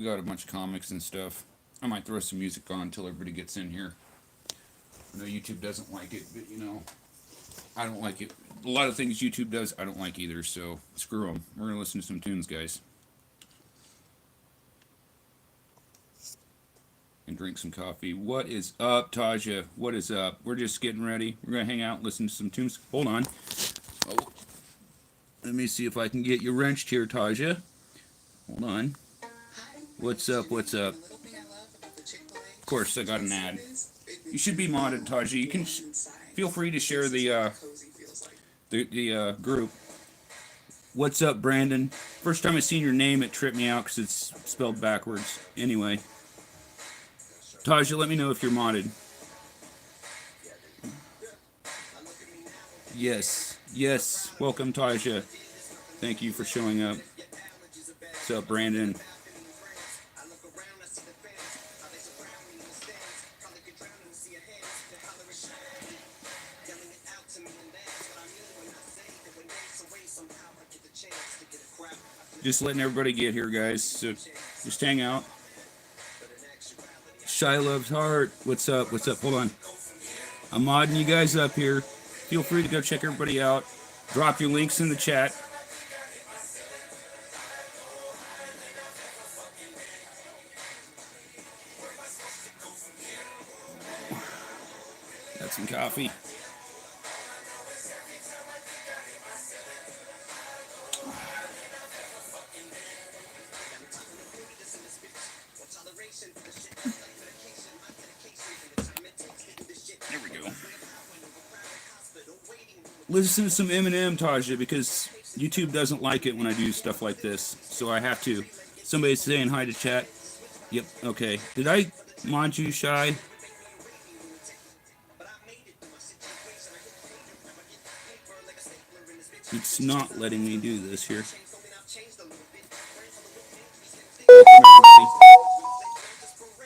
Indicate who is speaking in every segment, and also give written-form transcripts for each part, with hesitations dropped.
Speaker 1: We got a bunch of comics and stuff. I might throw some music on until everybody gets in here. I know YouTube doesn't like it, but I don't like it. A lot of things YouTube does, I don't like either, so screw them. We're going to listen to some tunes, guys. And drink some coffee. What is up, Taja? What is up? We're just getting ready. We're going to hang out and listen to some tunes. Hold on. Oh, let me see if I can get you wrenched here, Taja. Hold on. What's up? What's up? Of course, I got an ad. You should be modded, Taja. You can feel free to share the group. What's up, Brandon? First time I seen your name, it tripped me out because it's spelled backwards. Anyway, Taja, let me know if you're modded. Yes, yes. Welcome, Taja. Thank you for showing up. What's up, Brandon? Just letting everybody get here, guys. So just hang out. Shy Loves Heart. What's up? What's up? Hold on. I'm modding you guys up here. Feel free to go check everybody out. Drop your links in the chat. Got some coffee. There we go. Listen to some Eminem, Taja, because YouTube doesn't like it when I do stuff like this. So I have to. Somebody's saying hi to chat. Yep, okay. Did I mod you, Shy? It's not letting me do this here.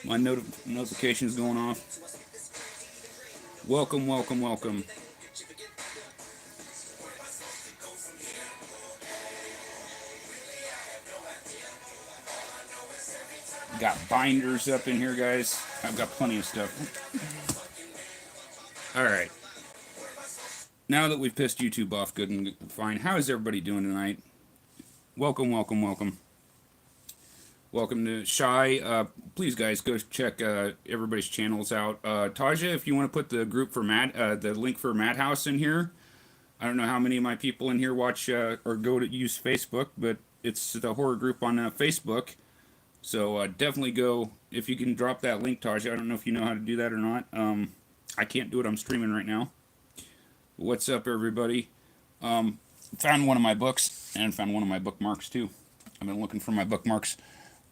Speaker 1: My notification's going off. Welcome, welcome, welcome. Got binders up in here, guys. I've got plenty of stuff. Alright. Now that we've pissed YouTube off good and fine, how is everybody doing tonight? Welcome, welcome, welcome. Welcome to Shy. Please, guys, go check everybody's channels out. Taja, if you want to put the group for the link for Madhouse in here. I don't know how many of my people in here watch or go to use Facebook, but it's the horror group on Facebook. So definitely go, if you can drop that link, Taja. I don't know if you know how to do that or not. I can't do it. I'm streaming right now. What's up, everybody? Found one of my books and found one of my bookmarks, too. I've been looking for my bookmarks.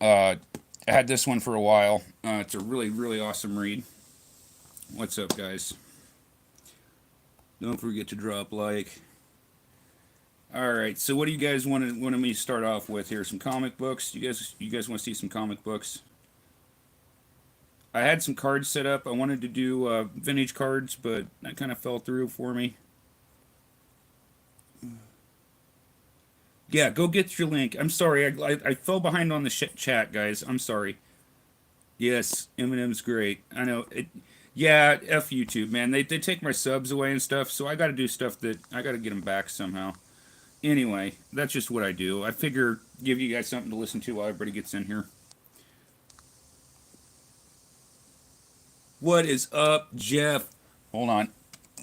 Speaker 1: I had this one for a while. It's a really, really awesome read. What's up, guys? Don't forget to drop like. Alright, so what do you guys want me to start off with here? Some comic books? You guys want to see some comic books? I had some cards set up. I wanted to do vintage cards, but that kind of fell through for me. Yeah, go get your link. I'm sorry, I fell behind on the chat, guys. I'm sorry. Yes, Eminem's great. I know. Yeah, F YouTube, man. They take my subs away and stuff, so I got to do stuff that I got to get them back somehow. Anyway, that's just what I do. I figure give you guys something to listen to while everybody gets in here. What is up, Jeff? Hold on.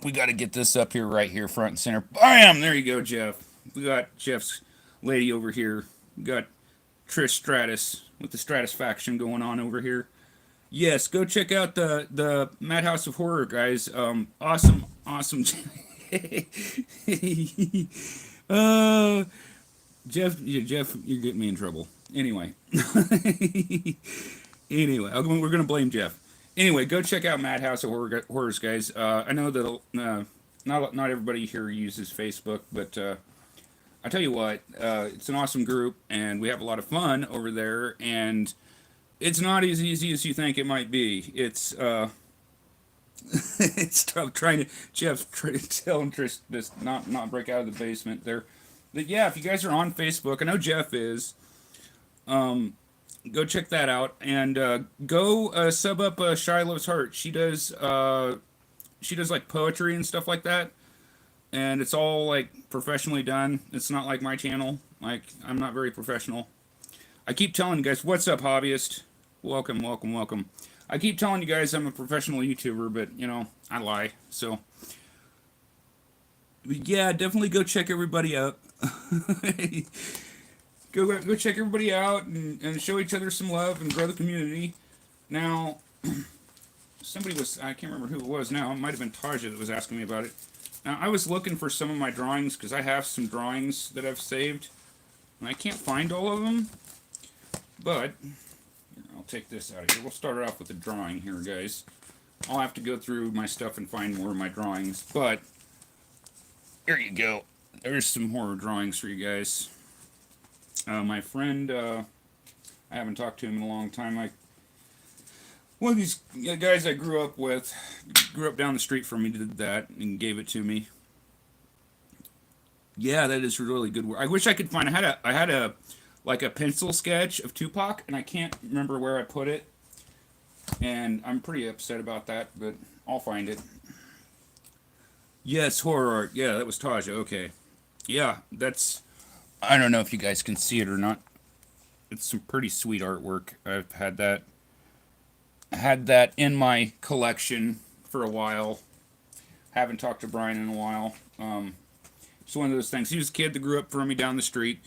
Speaker 1: We got to get this up here, right here, front and center. Bam! There you go, Jeff. We got Jeff's lady over here. We got Trish Stratus with the Stratus faction going on over here. Yes, go check out the Madhouse of Horror, guys. Awesome. Jeff, you're getting me in trouble. Anyway. Anyway, we're going to blame Jeff. Anyway, go check out Madhouse of Horrors, guys. I know that not everybody here uses Facebook, but I tell you what, it's an awesome group, and we have a lot of fun over there, and it's not as easy as you think it might be. It's it's tough trying to tell him Trish just not break out of the basement there. But yeah, if you guys are on Facebook, I know Jeff is. Go check that out, and go sub up Shy Loves Heart. She does like poetry and stuff like that, and it's all like professionally done. It's not like my channel. Like, I'm not very professional. I keep telling you guys, what's up, hobbyist? Welcome, welcome, welcome. I keep telling you guys I'm a professional YouTuber, but you know I lie. So yeah, definitely go check everybody out. Go check everybody out and show each other some love and grow the community. Now, somebody was, I can't remember who it was now. It might have been Taja that was asking me about it. Now, I was looking for some of my drawings because I have some drawings that I've saved. And I can't find all of them. But, here, I'll take this out of here. We'll start off with the drawing here, guys. I'll have to go through my stuff and find more of my drawings. But, here you go. There's some horror drawings for you guys. My friend, I haven't talked to him in a long time. One of these guys I grew up with, grew up down the street from me, did that and gave it to me. Yeah, that is really good work. I wish I could find. I had a like a pencil sketch of Tupac, and I can't remember where I put it. And I'm pretty upset about that, but I'll find it. Yes, horror art. Yeah, that was Taja. Okay. Yeah, that's. I don't know if you guys can see it or not. It's some pretty sweet artwork. I've had that in my collection for a while. Haven't talked to Brian in a while. It's one of those things. He was a kid that grew up from me down the street.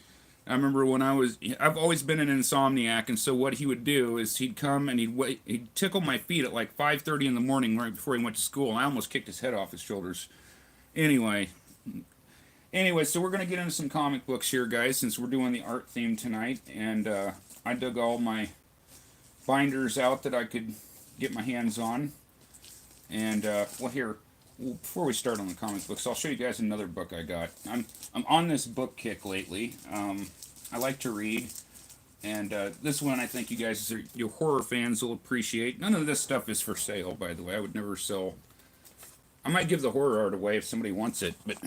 Speaker 1: I remember when I've always been an insomniac, and so what he would do is he'd come and he'd tickle my feet at like 5:30 in the morning right before he went to school, and I almost kicked his head off his shoulders. Anyway, so we're going to get into some comic books here, guys, since we're doing the art theme tonight. And I dug all my binders out that I could get my hands on. And, before we start on the comic books, I'll show you guys another book I got. I'm on this book kick lately. I like to read. And this one I think you guys, your horror fans, will appreciate. None of this stuff is for sale, by the way. I would never sell. I might give the horror art away if somebody wants it, but...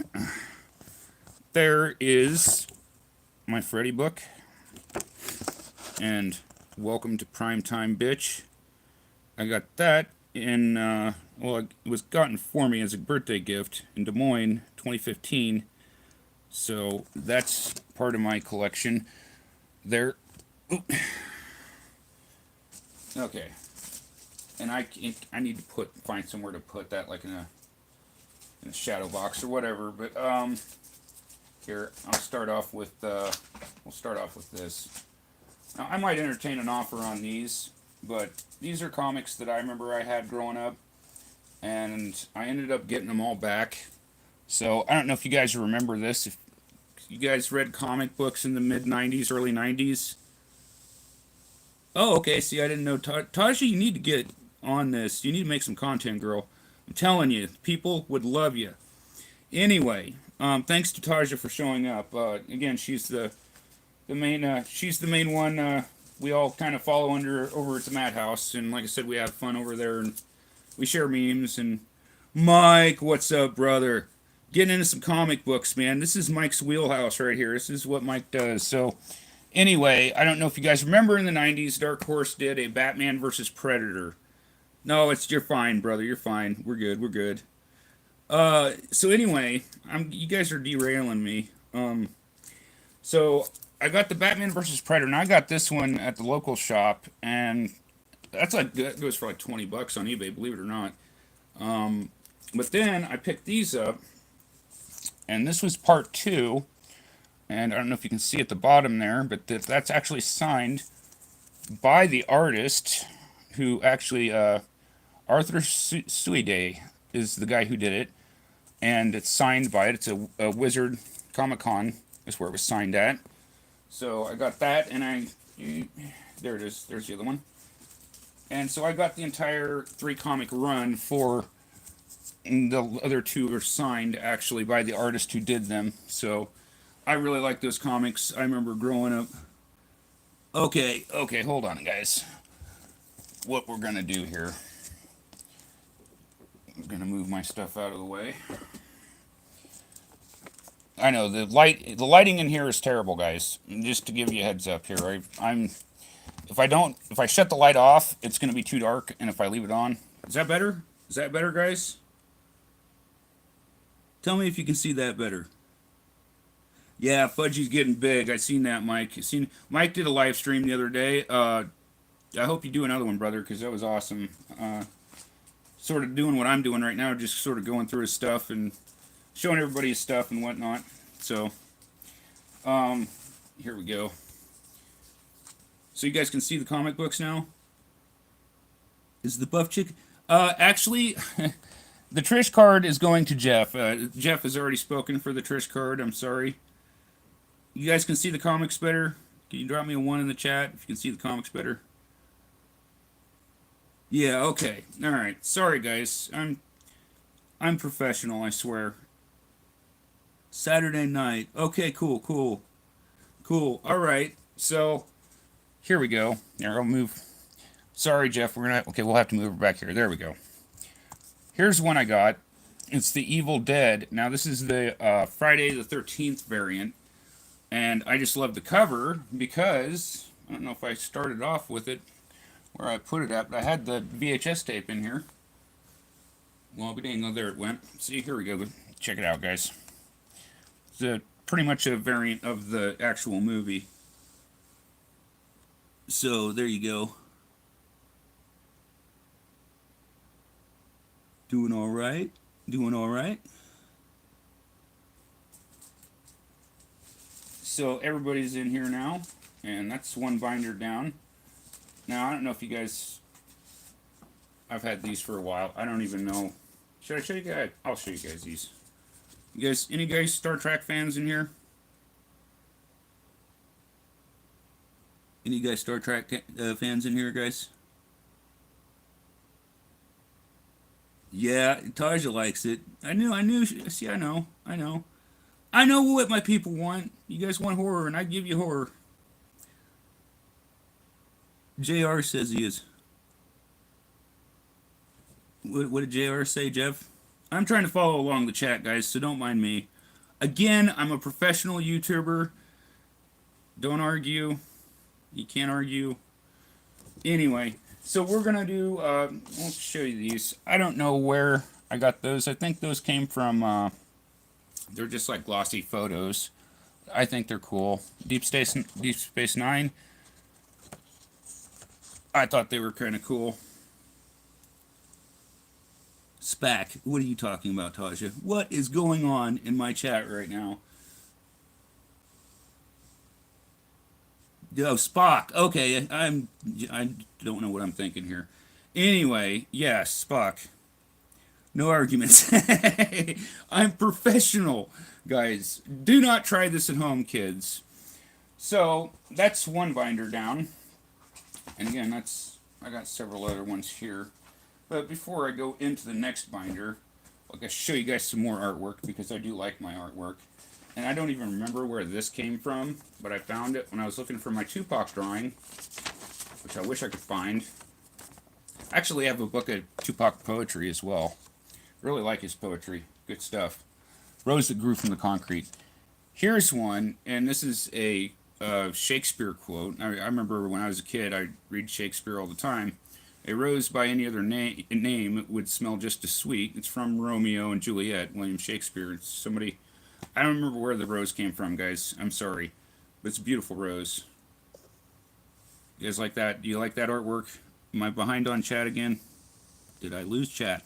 Speaker 1: There is my Freddy book, and Welcome to Primetime, Bitch. I got that in, it was gotten for me as a birthday gift in Des Moines, 2015, so that's part of my collection. There, okay, and I need to find somewhere to put that, like in a shadow box or whatever, but, here, I'll start off with, we'll start off with this. Now, I might entertain an offer on these, but these are comics that I remember I had growing up, and I ended up getting them all back. So, I don't know if you guys remember this. If you guys read comic books in the mid-90s, early 90s. Oh, okay, see, I didn't know. Taji, you need to get on this. You need to make some content, girl. I'm telling you, people would love you. Anyway... thanks to Taja for showing up. Again, she's the main one we all kind of follow over at the Madhouse, and like I said, we have fun over there, and we share memes. And Mike, what's up, brother? Getting into some comic books, man. This is Mike's wheelhouse right here. This is what Mike does. So, anyway, I don't know if you guys remember in the 90s, Dark Horse did a Batman versus Predator. No, you're fine, brother. You're fine. We're good. We're good. So anyway, you guys are derailing me. So I got the Batman vs. Predator, and I got this one at the local shop, and that goes for like $20 on eBay, believe it or not. But then I picked these up, and this was part 2, and I don't know if you can see at the bottom there, but that's actually signed by the artist who actually, Arthur Suide is the guy who did it. And it's signed by it. It's a Wizard Comic-Con is where it was signed at. So I got that, and there it is. There's the other one. And so I got the entire 3-comic run for the other 2 are signed, actually, by the artist who did them. So I really like those comics. I remember growing up. Okay, hold on, guys. What we're going to do here. I'm going to move my stuff out of the way. I know, the lighting in here is terrible, guys. Just to give you a heads up here. if I shut the light off, it's going to be too dark, and if I leave it on, is that better? Is that better, guys? Tell me if you can see that better. Yeah, Fudgy's getting big. I seen that, Mike. Mike did a live stream the other day. I hope you do another one, brother, because that was awesome. Sort of doing what I'm doing right now, just sort of going through his stuff and showing everybody his stuff and whatnot. So, here we go. So you guys can see the comic books now. Is the buff chick? Actually, the Trish card is going to Jeff. Jeff has already spoken for the Trish card. I'm sorry. You guys can see the comics better? Can you drop me a 1 in the chat if you can see the comics better? Yeah, okay. Alright. Sorry, guys. I'm professional, I swear. Saturday night. Okay, cool. Alright. So, here we go. Here, I'll move. Sorry, Jeff. Okay, we'll have to move her back here. There we go. Here's one I got. It's the Evil Dead. Now, this is the Friday the 13th variant. And I just love the cover because, I don't know if I started off with it, where I put it at, but I had the VHS tape in here. Well, dang, there it went. See, here we go. Check it out, guys. It's pretty much a variant of the actual movie. So, there you go. Doing all right. Doing all right. So everybody's in here now, and that's one binder down. Now, I don't know if you guys... I've had these for a while. I don't even know. Should I show you guys? I'll show you guys these. You guys, any guys Star Trek fans in here? Any guys Star Trek fans in here, guys? Yeah, Taja likes it. I knew. See, I know. I know what my people want. You guys want horror, and I give you horror. JR says he is. What did JR say, Jeff? I'm trying to follow along the chat, guys, so don't mind me. Again, I'm a professional YouTuber. Don't argue. You can't argue. Anyway, so we're going to do... I'll show you these. I don't know where I got those. I think those came from... they're just like glossy photos. I think they're cool. Deep Space Nine. I thought they were kind of cool. SPAC. What are you talking about, Taja? What is going on in my chat right now? Oh, Spock. Okay, I don't know what I'm thinking here. Anyway, yes, Spock. No arguments. I'm professional, guys. Do not try this at home, kids. So, that's one binder down. And again, I got several other ones here. But before I go into the next binder, I'll just show you guys some more artwork because I do like my artwork. And I don't even remember where this came from, but I found it when I was looking for my Tupac drawing, which I wish I could find. Actually, I have a book of Tupac poetry as well. Really like his poetry. Good stuff. Rose that grew from the concrete. Here's one, and this is a Shakespeare quote. I remember when I was a kid, I'd read Shakespeare all the time. A rose by any other name would smell just as sweet. It's from Romeo and Juliet, William Shakespeare. It's somebody... I don't remember where the rose came from, guys. I'm sorry. But it's a beautiful rose. You guys like that? Do you like that artwork? Am I behind on chat again? Did I lose chat?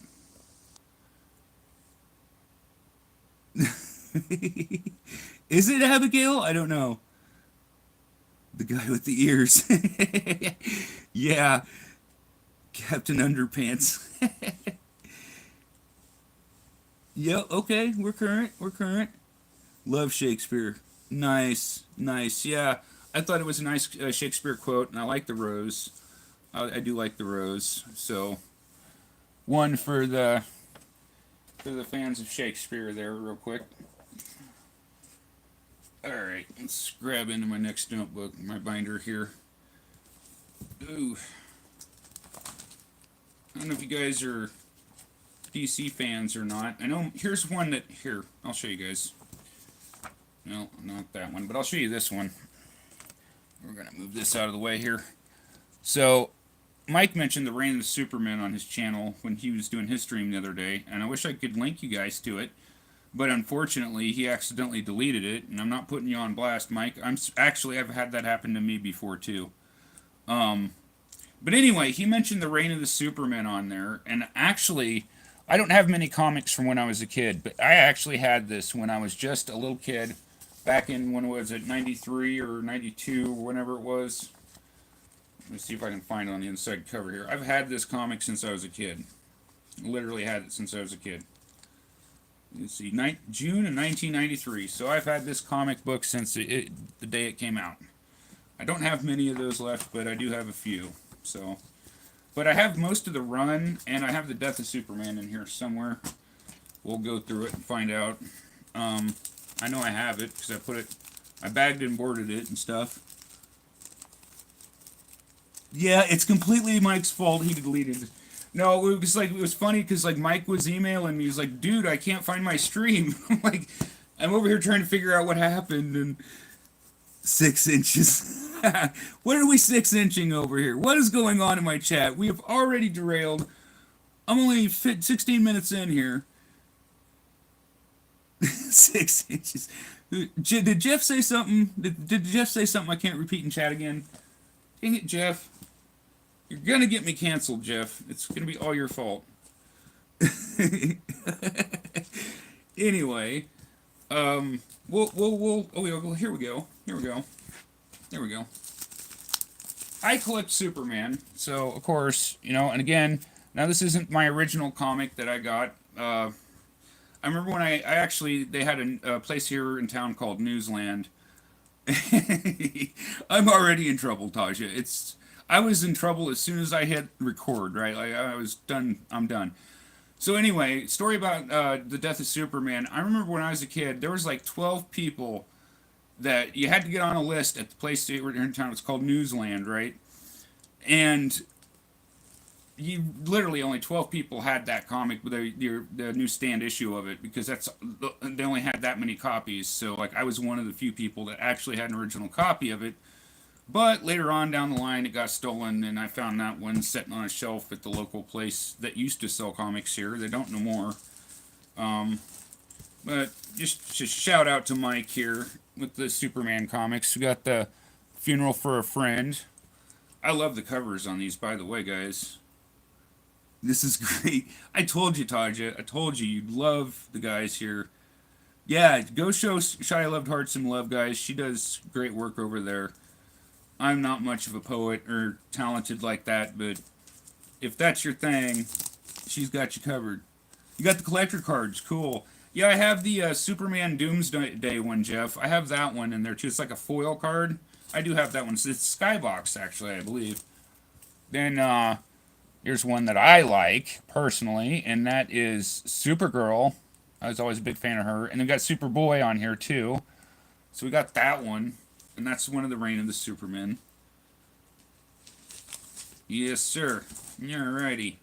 Speaker 1: Is it Abigail? I don't know. The guy with the ears. Yeah. Captain Underpants. Yep, okay. We're current. Love Shakespeare. Nice. Yeah. I thought it was a nice Shakespeare quote, and I like the rose. I do like the rose. So, one for the fans of Shakespeare there, real quick. Alright, let's grab into my next notebook, my binder here. Ooh. I don't know if you guys are DC fans or not. I know, here's one that, here, I'll show you guys. No, not that one, but I'll show you this one. We're going to move this out of the way here. So, Mike mentioned the Reign of the Superman on his channel when he was doing his stream the other day, and I wish I could link you guys to it, but unfortunately he accidentally deleted it, and I'm not putting you on blast, Mike. I've had that happen to me before too. Um, but anyway, he mentioned the Reign of the Superman on there, and actually, I don't have many comics from when I was a kid, but I actually had this when I was just a little kid, back in when was it, 93 or 92 or whenever it was. Let me see if I can find it on the inside cover here. I've had this comic since I was a kid. Literally had it since I was a kid. Let's see, June of 1993. So I've had this comic book since the day it came out. I don't have many of those left, but I do have a few. So, but I have most of the run, and I have the Death of Superman in here somewhere. We'll go through it and find out. I know I have it because I bagged and boarded it and stuff. Yeah, it's completely Mike's fault. He deleted it. No, it was funny because like Mike was emailing me. He was like, "Dude, I can't find my stream." I'm like, I'm over here trying to figure out what happened, and 6 inches. What are we 6 inching over here? What is going on in my chat? We have already derailed. I'm only 16 minutes in here. 6 inches. Did Jeff say something? Did Jeff say something I can't repeat in chat again? Dang it, Jeff. You're gonna get me canceled, Jeff. It's gonna be all your fault. Anyway, here we go. There we go. I collect Superman, so of course, and again, now this isn't my original comic that I got. I remember when they had a place here in town called Newsland. I'm already in trouble, Tasha. I was in trouble as soon as I hit record, right? Like I was done. I'm done. So anyway, story about the Death of Superman. I remember when I was a kid, there was like 12 people that you had to get on a list at the place here in town. It's called Newsland, right? And you literally only 12 people had that comic, the newsstand issue of it, because they only had that many copies. So like I was one of the few people that actually had an original copy of it. But later on down the line, it got stolen, and I found that one sitting on a shelf at the local place that used to sell comics here. They don't no more. But just shout out to Mike here with the Superman comics. We got the Funeral for a Friend. I love the covers on these, by the way, guys. This is great. I told you, Taja. I told you you'd love the guys here. Yeah, go show Shy Loved Hearts Some Love, guys. She does great work over there. I'm not much of a poet or talented like that, but if that's your thing, she's got you covered. You got the collector cards, cool. Yeah, I have the Superman Doomsday one, Jeff. I have that one in there too. It's like a foil card. I do have that one. It's Skybox, actually, I believe. Then here's one that I like personally, and that is Supergirl. I was always a big fan of her. And we got Superboy on here too. So we got that one. And that's one of the Reign of the Supermen. Yes, sir. Alrighty.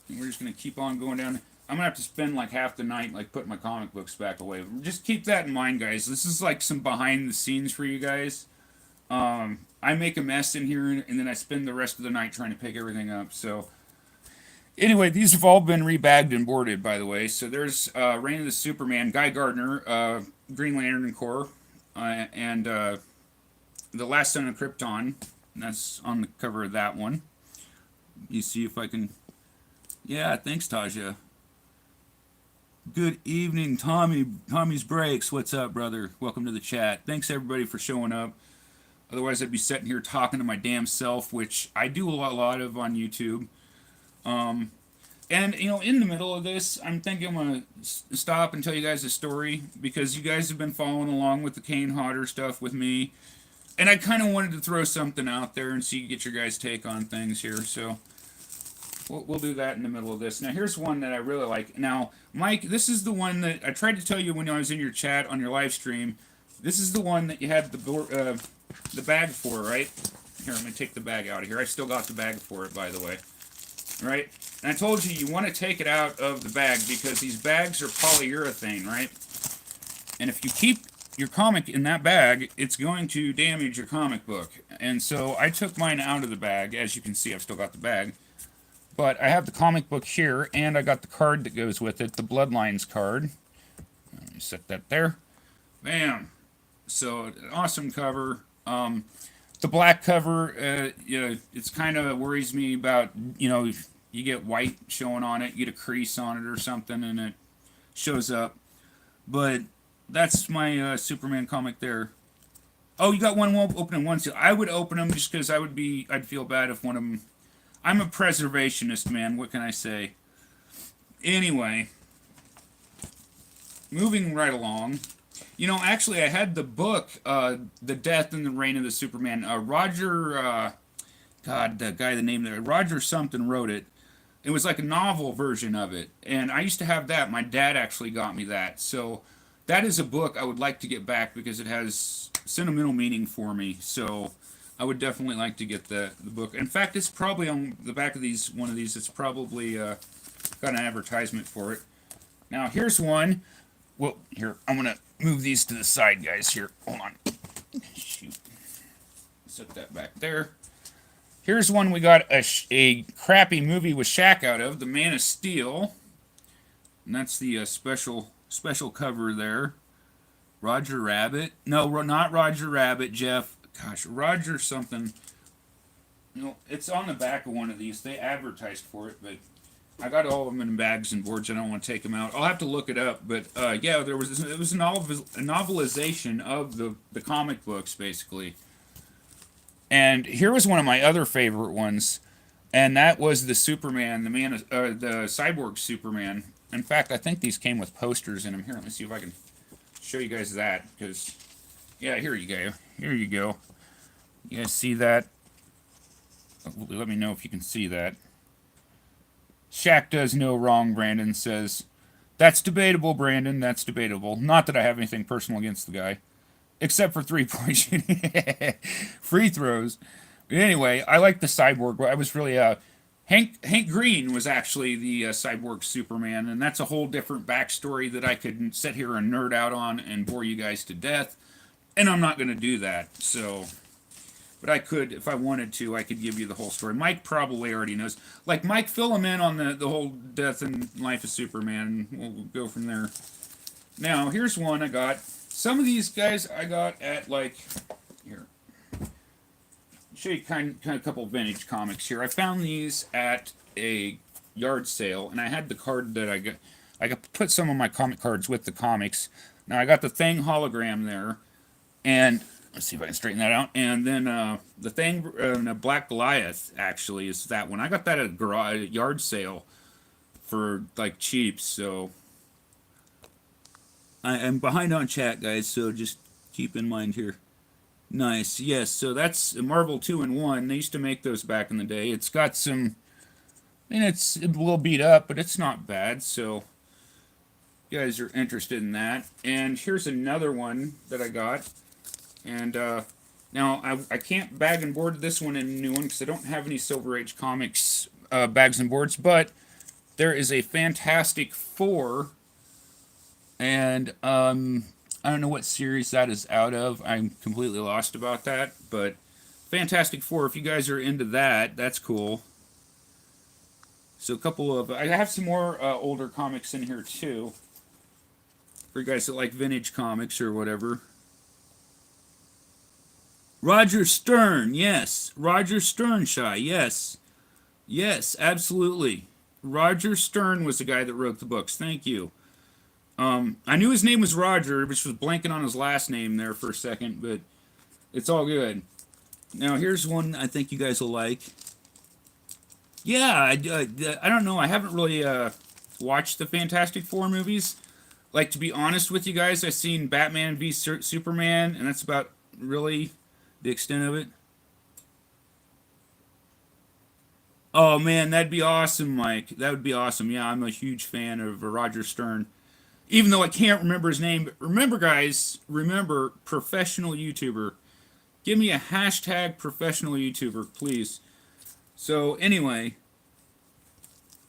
Speaker 1: And we're just going to keep on going down. I'm going to have to spend like half the night like putting my comic books back away. Just keep that in mind, guys. This is like some behind the scenes for you guys. I make a mess in here, and then I spend the rest of the night trying to pick everything up. So, anyway, these have all been rebagged and boarded, by the way. So there's Reign of the Superman, Guy Gardner, Green Lantern Corps. And The Last Son of Krypton. That's on the cover of that one. You see if I can... Yeah, thanks, Taja. Good evening, Tommy. Tommy's Breaks. What's up, brother? Welcome to the chat. Thanks, everybody, for showing up. Otherwise, I'd be sitting here talking to my damn self, which I do a lot of on YouTube. And, in the middle of this, I'm thinking I'm going to stop and tell you guys a story, because you guys have been following along with the Kane Hodder stuff with me, and I kind of wanted to throw something out there and get your guys' take on things here, so we'll do that in the middle of this. Now, here's one that I really like. Now, Mike, this is the one that I tried to tell you when I was in your chat on your live stream. This is the one that you had the bag for, right? Here, I'm going to take the bag out of here. I still got the bag for it, by the way. Right? And I told you want to take it out of the bag because these bags are polyurethane, right? And if you keep your comic in that bag, it's going to damage your comic book. And so I took mine out of the bag. As you can see, I've still got the bag. But I have the comic book here, and I got the card that goes with it, the Bloodlines card. Let me set that there. Bam! So, an awesome cover. The black cover, it's kind of worries me about, you get white showing on it, you get a crease on it or something, and it shows up. But that's my Superman comic there. Oh, you got one opening one seal. I would open them just because I'd feel bad if one of them. I'm a preservationist, man. What can I say? Anyway, moving right along. Actually, I had the book, The Death and the Reign of the Superman. Roger, the guy that named it, Roger something wrote it. It was like a novel version of it. And I used to have that. My dad actually got me that. So that is a book I would like to get back because it has sentimental meaning for me. So I would definitely like to get the book. In fact, it's probably on the back of one of these. It's probably got an advertisement for it. Now, here's one. Well, here, I'm going to move these to the side, guys. Here, hold on. Shoot. Set that back there. Here's one we got a crappy movie with Shaq out of, The Man of Steel. And that's the special cover there. Roger Rabbit. No, not Roger Rabbit, Jeff. Gosh, Roger something. It's on the back of one of these. They advertised for it, but I got all of them in bags and boards. I don't want to take them out. I'll have to look it up. But yeah, it was a novelization of the comic books, basically. And here was one of my other favorite ones, and that was the Superman, the Cyborg Superman. In fact, I think these came with posters in them. Here, let me see if I can show you guys that. Because, yeah, here you go. Here you go. You guys see that? Let me know if you can see that. Shaq does no wrong, Brandon says. That's debatable, Brandon. That's debatable. Not that I have anything personal against the guy. Except for three-point shooting. Free throws. But anyway, I like the Cyborg. I was really... Hank Green was actually the Cyborg Superman, and that's a whole different backstory that I could sit here and nerd out on and bore you guys to death. And I'm not going to do that, so... But I could, if I wanted to, I could give you the whole story. Mike probably already knows. Like, Mike, fill him in on the whole death and life of Superman, and we'll go from there. Now, here's one I got. Some of these guys I got at, like, here. I'll show you kind of a couple vintage comics here. I found these at a yard sale, and I had the card that I got. I put some of my comic cards with the comics. Now, I got the Thing hologram there, and let's see if I can straighten that out. And then the Thing, the Black Goliath, actually, is that one. I got that at a yard sale for, like, cheap, so... I'm behind on chat, guys, so just keep in mind here. Nice, yes, so that's Marvel 2-in-1. They used to make those back in the day. It's got some... I mean, it's a little beat up, but it's not bad, so... You guys are interested in that. And here's another one that I got. And, now, I can't bag and board this one in a new one, because I don't have any Silver Age Comics bags and boards, but there is a Fantastic Four... And, I don't know what series that is out of. I'm completely lost about that. But Fantastic Four, if you guys are into that, that's cool. So a couple of... I have some more older comics in here, too. For you guys that like vintage comics or whatever. Roger Stern, yes. Roger Stern, Shy, yes. Yes, absolutely. Roger Stern was the guy that wrote the books. Thank you. I knew his name was Roger, which was blanking on his last name there for a second, but it's all good. Now, here's one I think you guys will like. Yeah, I don't know. I haven't really watched the Fantastic Four movies. Like, to be honest with you guys, I've seen Batman v Superman, and that's about really the extent of it. Oh, man, that'd be awesome, Mike. That would be awesome. Yeah, I'm a huge fan of Roger Stern. Even though I can't remember his name. But remember, guys, remember, professional YouTuber. Give me a hashtag professional YouTuber, please. So, anyway,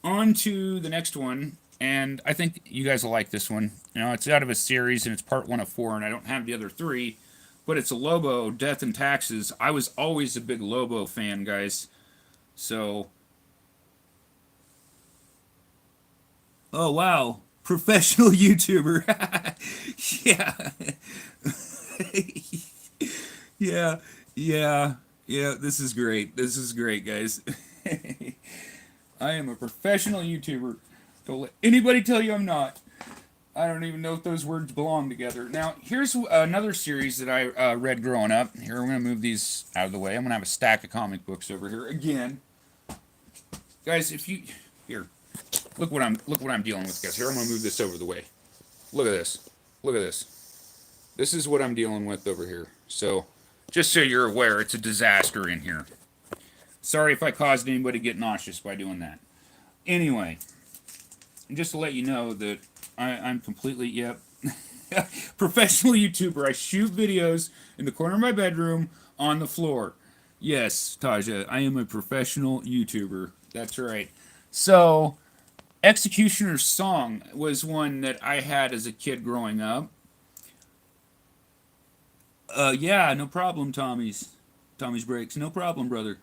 Speaker 1: on to the next one. and I think you guys will like this one. You know, it's out of a series, and it's part 1 of 4, and I don't have the other 3, but it's a Lobo, Death and Taxes. I was always a big Lobo fan, guys. So, oh wow, professional YouTuber. Yeah. Yeah, yeah, yeah, this is great. This is great, guys. I am a professional YouTuber. Don't let anybody tell you I'm not. I don't even know if those words belong together. Now, here's another series that I read growing up. Here, we're going to move these out of the way. I'm going to have a stack of comic books over here again. Guys, if you... Here. Look what I'm dealing with, guys. Here, I'm going to move this over the way. Look at this. Look at this. This is what I'm dealing with over here. So, just so you're aware, it's a disaster in here. Sorry if I caused anybody to get nauseous by doing that. Anyway, just to let you know that I'm completely, yep, professional YouTuber. I shoot videos in the corner of my bedroom on the floor. Yes, Taja, I am a professional YouTuber. That's right. So, Executioner's Song was one that I had as a kid growing up. Yeah, no problem, Tommy's Breaks. No problem, brother.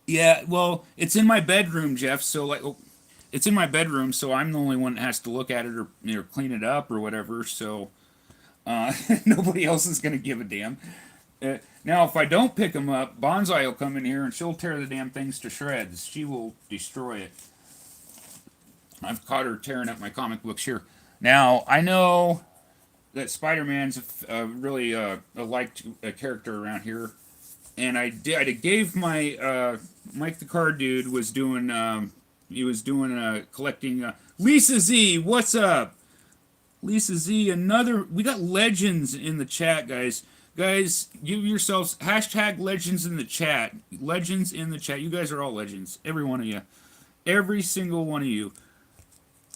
Speaker 1: Yeah, well, it's in my bedroom, Jeff, so, like, oh, it's in my bedroom, so I'm the only one that has to look at it or, you know, clean it up or whatever, so, nobody else is gonna give a damn. Now, if I don't pick them up, Bonsai will come in here and she'll tear the damn things to shreds. She will destroy it. I've caught her tearing up my comic books here. Now, I know that Spider-Man's really a liked character around here, and I gave my Mike the Card Dude was doing he was doing collecting Lisa Z. What's up, Lisa Z? Another, we got legends in the chat, guys. Guys, give yourselves hashtag legends in the chat. Legends in the chat. You guys are all legends. Every one of you. Every single one of you.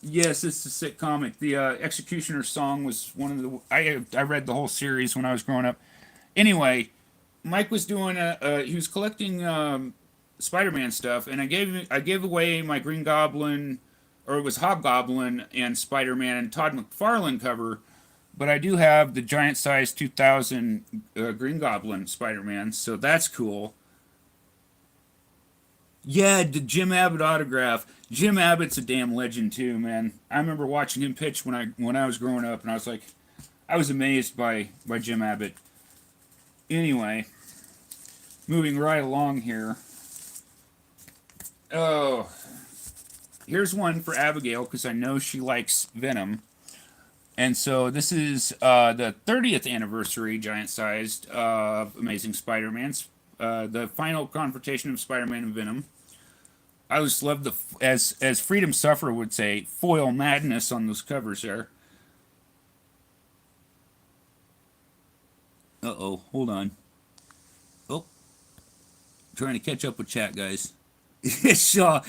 Speaker 1: Yes, it's a sick comic. The Executioner Song was one of the... I read the whole series when I was growing up. Anyway, Mike was doing he was collecting Spider-Man stuff, and I gave away my Green Goblin, or it was Hobgoblin and Spider-Man and Todd McFarlane cover, but I do have the giant size 2000 Green Goblin Spider-Man, so that's cool. Yeah, the Jim Abbott autograph. Jim Abbott's a damn legend too, man. I remember watching him pitch when I was growing up, and I was amazed by Jim Abbott. Anyway, moving right along here. Oh, here's one for Abigail because I know she likes Venom. And so this is the 30th anniversary, giant-sized, of Amazing Spider-Man's. The final confrontation of Spider-Man and Venom. I just love the, as Freedom Sufferer would say, foil madness on those covers there. Uh-oh, hold on. Oh, trying to catch up with chat, guys. Shaw.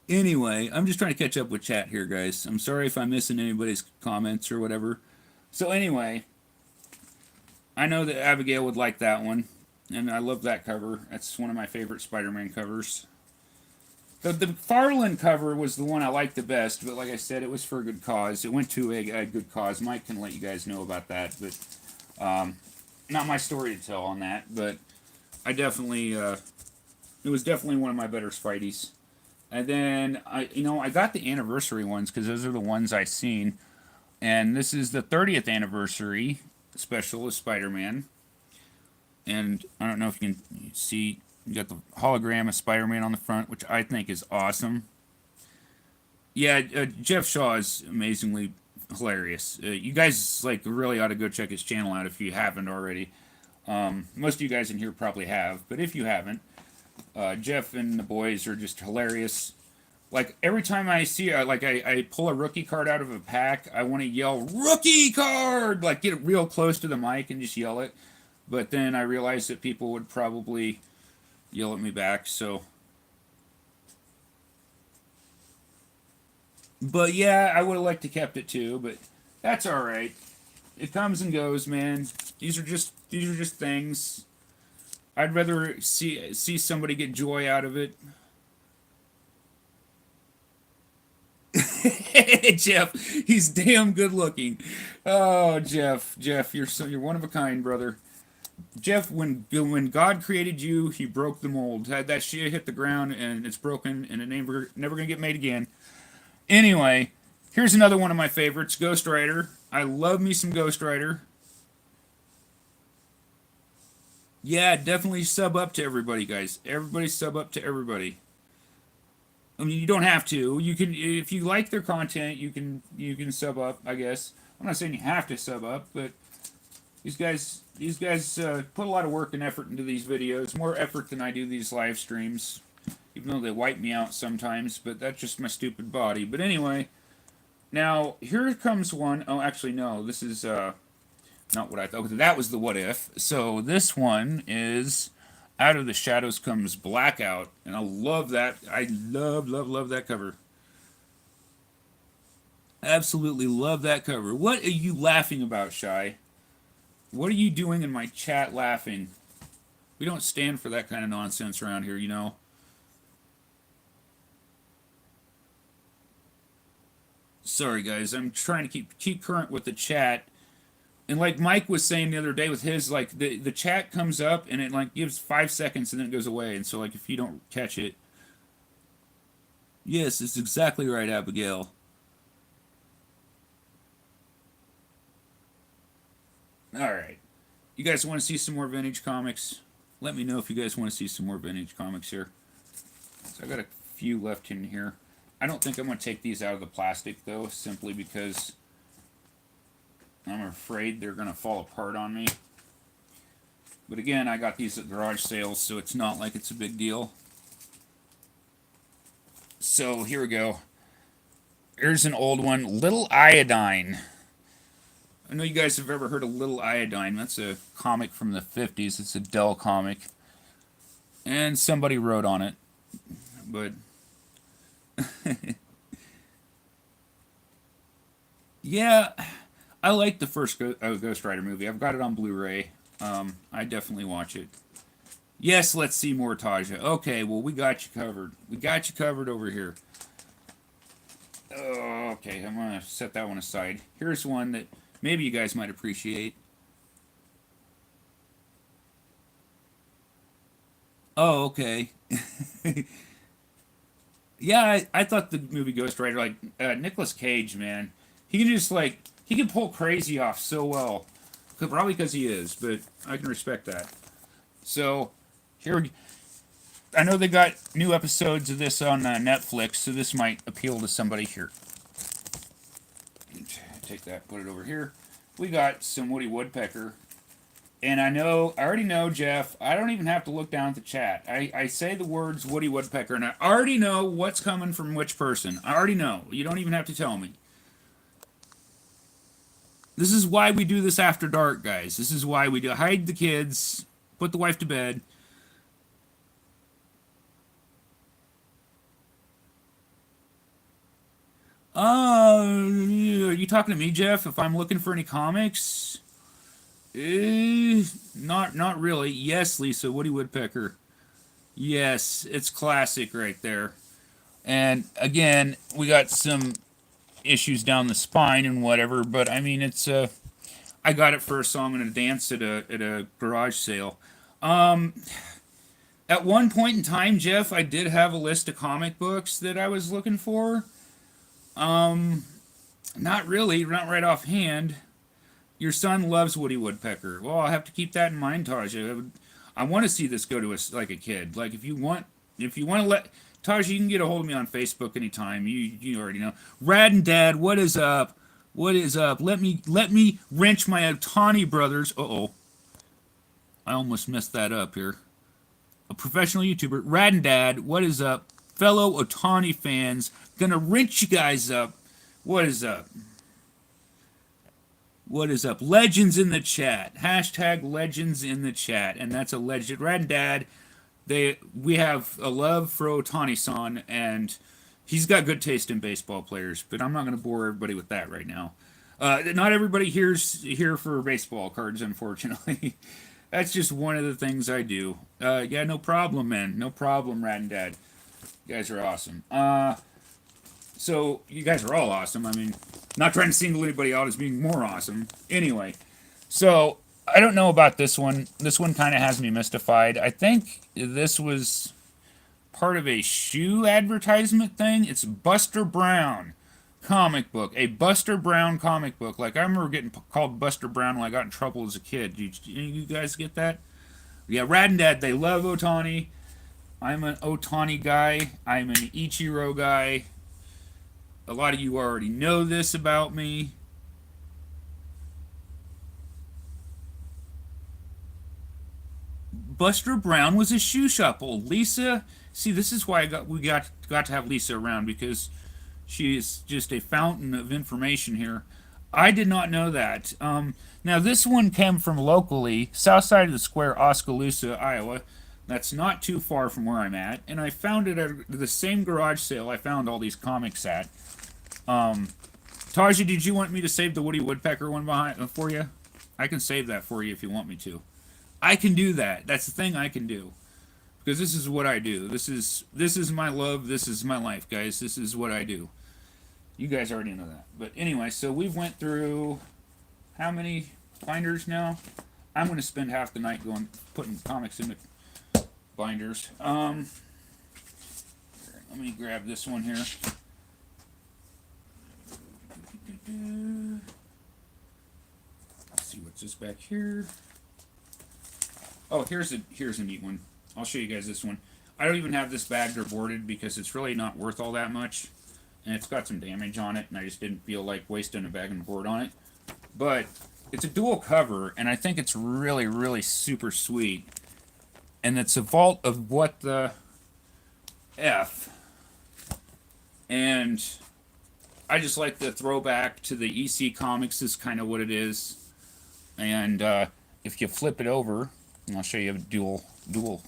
Speaker 1: Anyway, I'm just trying to catch up with chat here, guys. I'm sorry if I'm missing anybody's comments or whatever. So anyway, I know that Abigail would like that one, and I love that cover. That's one of my favorite Spider-Man covers. The McFarlane cover was the one I liked the best, but like I said, it was for a good cause. It went to a good cause. Mike can let you guys know about that, but not my story to tell on that. But I definitely, it was definitely one of my better Spideys. And then I got the anniversary ones because those are the ones I seen. And this is the 30th anniversary special of Spider-Man. And I don't know if you can see, you got the hologram of Spider-Man on the front, which I think is awesome. Yeah, Jeff Shaw is amazingly hilarious. You guys really ought to go check his channel out if you haven't already. Most of you guys in here probably have, but if you haven't, Jeff and the boys are just hilarious. Like, every time I see, I pull a rookie card out of a pack, I want to yell, "Rookie card!" Like, get it real close to the mic and just yell it. But then I realized that people would probably yell at me back, so. But yeah, I would have liked to kept it too, but that's alright. It comes and goes, man. These are just things. I'd rather see somebody get joy out of it. Jeff, he's damn good looking. Oh, Jeff, you're one of a kind, brother. Jeff, when God created you, He broke the mold. Had that shit hit the ground and it's broken and it never gonna get made again. Anyway, here's another one of my favorites, Ghostwriter. I love me some Ghostwriter. Yeah, definitely sub up to everybody, guys. Everybody sub up to everybody. I mean, you don't have to. You can, if you like their content, you can sub up. I guess I'm not saying you have to sub up, but these guys put a lot of work and effort into these videos. More effort than I do these live streams, even though they wipe me out sometimes. But that's just my stupid body. But anyway, now here comes one. Oh, actually, no. This is not what I thought. That was the what if. So this one is Out of the Shadows Comes Blackout, and I love that. I love that cover. Absolutely love that cover. What are you laughing about, Shy? What are you doing in my chat laughing? We don't stand for that kind of nonsense around here, you know. Sorry, guys. I'm trying to keep current with the chat. And like Mike was saying the other day with his, like, the chat comes up and it, like, gives 5 seconds and then it goes away. And so, like, if you don't catch it... Yes, it's exactly right, Abigail. Alright. You guys want to see some more vintage comics? Let me know if you guys want to see some more vintage comics here. So I got a few left in here. I don't think I'm going to take these out of the plastic, though, simply because I'm afraid they're going to fall apart on me. But again, I got these at garage sales, so it's not like it's a big deal. So here we go. Here's an old one, Little Iodine. I know you guys have ever heard of Little Iodine. That's a comic from the 50s. It's a Dell comic. And somebody wrote on it. But... yeah, I like the first Ghostwriter movie. I've got it on Blu-ray. I definitely watch it. Yes, let's see more Taja. Okay, well, we got you covered. We got you covered over here. Okay, I'm going to set that one aside. Here's one that maybe you guys might appreciate. Oh, okay. Yeah, I thought the movie Ghostwriter, like, Nicolas Cage, man. He can just, like, he can pull crazy off so well. Probably because he is, but I can respect that. So, here, I know they got new episodes of this on Netflix, so this might appeal to somebody here. Take that, put it over here. We got some Woody Woodpecker. And I already know, Jeff, I don't even have to look down at the chat. I say the words Woody Woodpecker, and I already know what's coming from which person. I already know. You don't even have to tell me. This is why we do this after dark, guys. This is why we do. Hide the kids, put the wife to bed. Are you talking to me, Jeff? If I'm looking for any comics? Not really. Yes, Lisa, Woody Woodpecker. Yes, it's classic right there. And again, we got some issues down the spine and whatever, but I mean, it's I got it for a song and a dance at a garage sale. At one point in time, Jeff, I did have a list of comic books that I was looking for. Not really, not right offhand. Your son loves Woody Woodpecker. Well, I'll have to keep that in mind, Taja. I want to see this go to like a kid. Like, if you want to let Taja, you can get a hold of me on Facebook anytime. You already know. Rad and Dad, what is up? What is up? Let me wrench my Otani brothers. Uh-oh. I almost messed that up here. A professional YouTuber. Rad and Dad, what is up? Fellow Otani fans, gonna wrench you guys up. What is up? What is up? Legends in the chat. Hashtag legends in the chat. And that's a legend. Rad and Dad, we have a love for Otani-san, and he's got good taste in baseball players, but I'm not going to bore everybody with that right now. Not everybody here's here for baseball cards, unfortunately. That's just one of the things I do. Yeah, no problem, man. No problem, Rad and Dad. You guys are awesome. So you guys are all awesome. I mean, not trying to single anybody out as being more awesome. Anyway, so I don't know about this one. This one kind of has me mystified. I think this was part of a shoe advertisement thing. It's Buster Brown comic book. A Buster Brown comic book. Like, I remember getting called Buster Brown when I got in trouble as a kid. You guys get that? Yeah, Rad and Dad, they love Otani. I'm an Otani guy. I'm an Ichiro guy. A lot of you already know this about me. Buster Brown was a shoe shop. Old Lisa. See, this is why we got to have Lisa around, because she is just a fountain of information here. I did not know that. Now, this one came from locally, south side of the square, Oskaloosa, Iowa. That's not too far from where I'm at. And I found it at the same garage sale I found all these comics at. Taja, did you want me to save the Woody Woodpecker one for you? I can save that for you if you want me to. I can do that. That's the thing I can do. Because this is what I do. This is my love. This is my life, guys. This is what I do. You guys already know that. But anyway, so we've went through how many binders now? I'm going to spend half the night putting comics into binders. Let me grab this one here. Let's see what's this back here. Oh, here's a neat one. I'll show you guys this one. I don't even have this bagged or boarded because it's really not worth all that much. And it's got some damage on it, and I just didn't feel like wasting a bag and board on it. But it's a dual cover, and I think it's really, really super sweet. And it's a Vault of What the F. And I just like the throwback to the EC Comics is kind of what it is. And if you flip it over, and I'll show you dual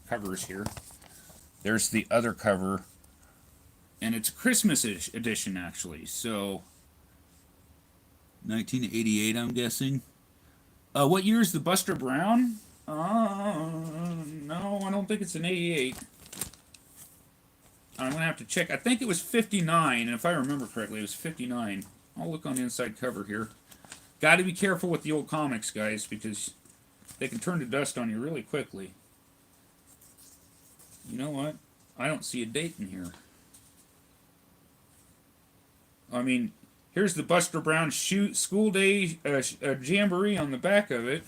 Speaker 1: covers here. There's the other cover. And it's a Christmas edition, actually. So, 1988, I'm guessing. What year is the Buster Brown? No, I don't think it's an 88. I'm going to have to check. I think it was 59, and if I remember correctly, it was 59. I'll look on the inside cover here. Got to be careful with the old comics, guys, because they can turn to dust on you really quickly. You know what? I don't see a date in here. I mean, here's the Buster Brown School Day Jamboree on the back of it.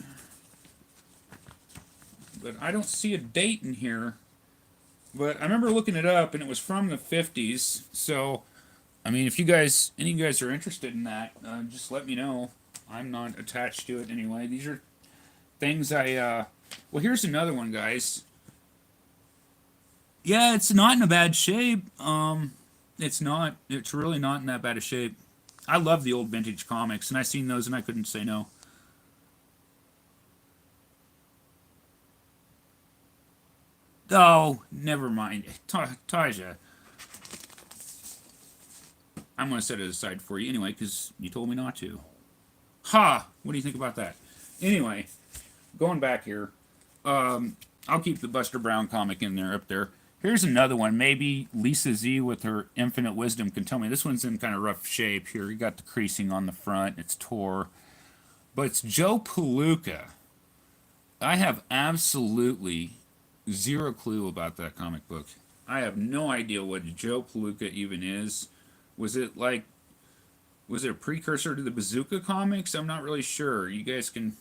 Speaker 1: But I don't see a date in here. But I remember looking it up, and it was from the 50s. So, I mean, if any of you guys are interested in that, just let me know. I'm not attached to it anyway. These are things well, here's another one, guys. Yeah, it's not in a bad shape. It's not. It's really not in that bad a shape. I love the old vintage comics, and I seen those, and I couldn't say no. Oh, never mind. Taja. I'm going to set it aside for you anyway, because you told me not to. Ha! What do you think about that? Anyway, going back here. I'll keep the Buster Brown comic in there, up there. Here's another one. Maybe Lisa Z with her infinite wisdom can tell me. This one's in kind of rough shape here. You got the creasing on the front. It's tore. But it's Joe Palooka. I have absolutely zero clue about that comic book. I have no idea what Joe Palooka even is. Was it a precursor to the Bazooka comics? I'm not really sure. You guys can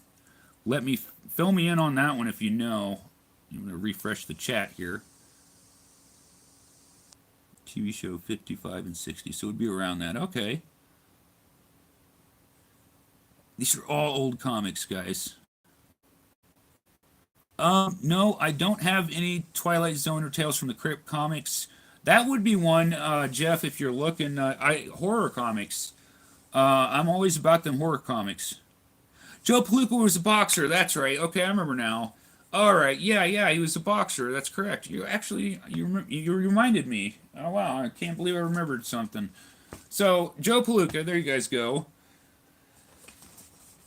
Speaker 1: fill me in on that one if you know. I'm going to refresh the chat here. TV show 55 and 60, so it would be around that. Okay. These are all old comics, guys. No, I don't have any Twilight Zone or Tales from the Crypt comics. That would be one, Jeff, if you're looking. Horror comics. I'm always about them horror comics. Joe Palooka was a boxer. That's right. Okay, I remember now. All right. Yeah, he was a boxer. That's correct. You reminded me. Oh, wow. I can't believe I remembered something. So, Joe Palooka, there you guys go.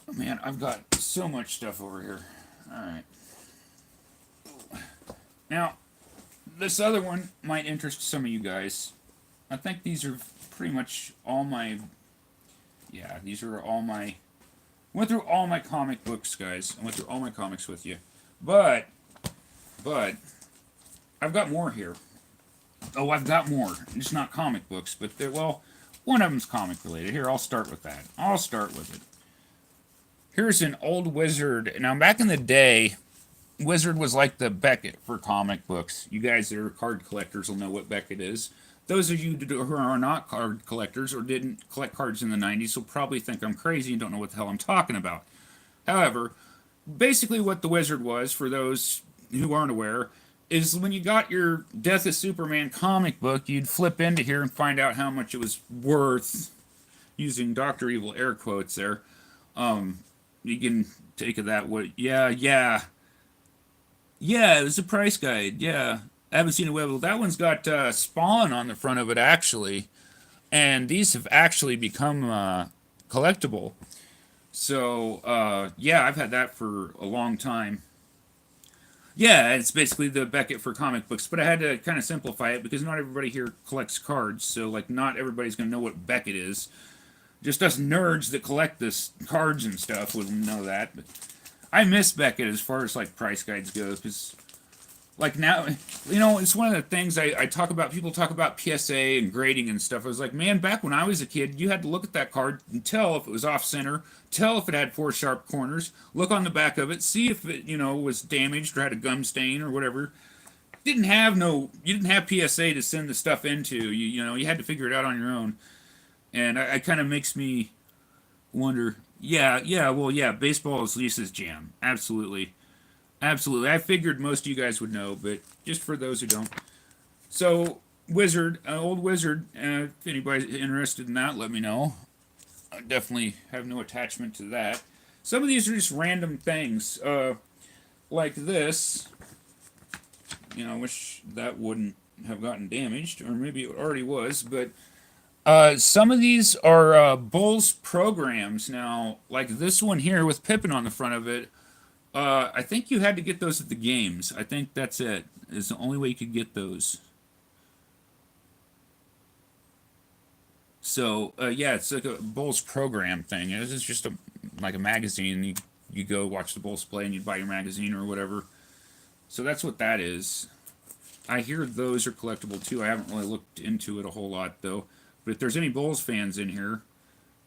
Speaker 1: Oh, man, I've got so much stuff over here. Alright. Now, this other one might interest some of you guys. I think these are pretty much all my... Yeah, these are all my... I went through all my comic books, guys. I went through all my comics with you. But, I've got more here. Oh, I've got more. It's not comic books, but they're, well, one of them's comic related. Here, I'll start with that. I'll start with it. Here's an old Wizard. Now, back in the day, Wizard was like the Beckett for comic books. You guys that are card collectors will know what Beckett is. Those of you who are not card collectors or didn't collect cards in the 90s will probably think I'm crazy and don't know what the hell I'm talking about. However, basically what the Wizard was, for those who aren't aware, is when you got your Death of Superman comic book, you'd flip into here and find out how much it was worth, using Dr. Evil air quotes there. You can take of that what, yeah, it was a price guide, yeah. I haven't seen it well. That one's got Spawn on the front of it, actually. And these have actually become collectible. So, yeah, I've had that for a long time. Yeah, it's basically the Beckett for comic books, but I had to kind of simplify it because not everybody here collects cards, so, like, not everybody's going to know what Beckett is. Just us nerds that collect this cards and stuff wouldn't know that, but I miss Beckett as far as, like, price guides go, because, like, now, you know, it's one of the things I talk about. People talk about PSA and grading and stuff. I was like, man, back when I was a kid, you had to look at that card and tell if it was off-center, tell if it had 4 sharp corners, look on the back of it, see if it, you know, was damaged or had a gum stain or whatever. You didn't have PSA to send the stuff into. You know, you had to figure it out on your own. And I kind of makes me wonder, yeah, baseball is Lisa's jam. Absolutely. Absolutely. I figured most of you guys would know, but just for those who don't. So, Wizard, old Wizard, if anybody's interested in that, let me know. I definitely have no attachment to that. Some of these are just random things, like this. You know, I wish that wouldn't have gotten damaged, or maybe it already was, but some of these are Bulls programs. Now, like this one here with Pippin on the front of it, I think you had to get those at the games. I think that's it. It's the only way you could get those. So, yeah, it's like a Bulls program thing. It's just like a magazine. You go watch the Bulls play and you buy your magazine or whatever. So that's what that is. I hear those are collectible too. I haven't really looked into it a whole lot though. But if there's any Bulls fans in here,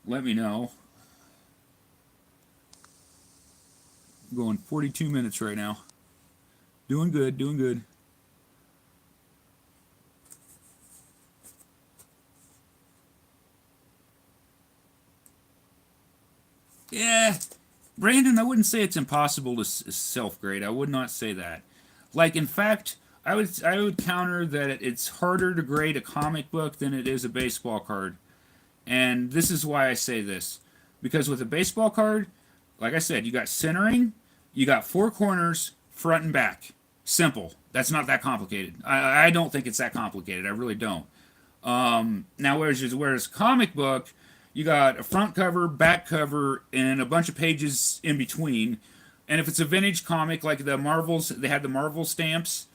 Speaker 1: let me know. I'm going 42 minutes right now. Doing good, doing good. Yeah, Brandon, I wouldn't say it's impossible to self-grade. I would not say that. Like, in fact, I would counter that it's harder to grade a comic book than it is a baseball card. And this is why I say this. Because with a baseball card, like I said, you got centering, you got 4 corners, front and back. Simple. That's not that complicated. I don't think it's that complicated. I really don't. Now, whereas comic book, you got a front cover, back cover, and a bunch of pages in between. And if it's a vintage comic, like the Marvels, they had the Marvel stamps.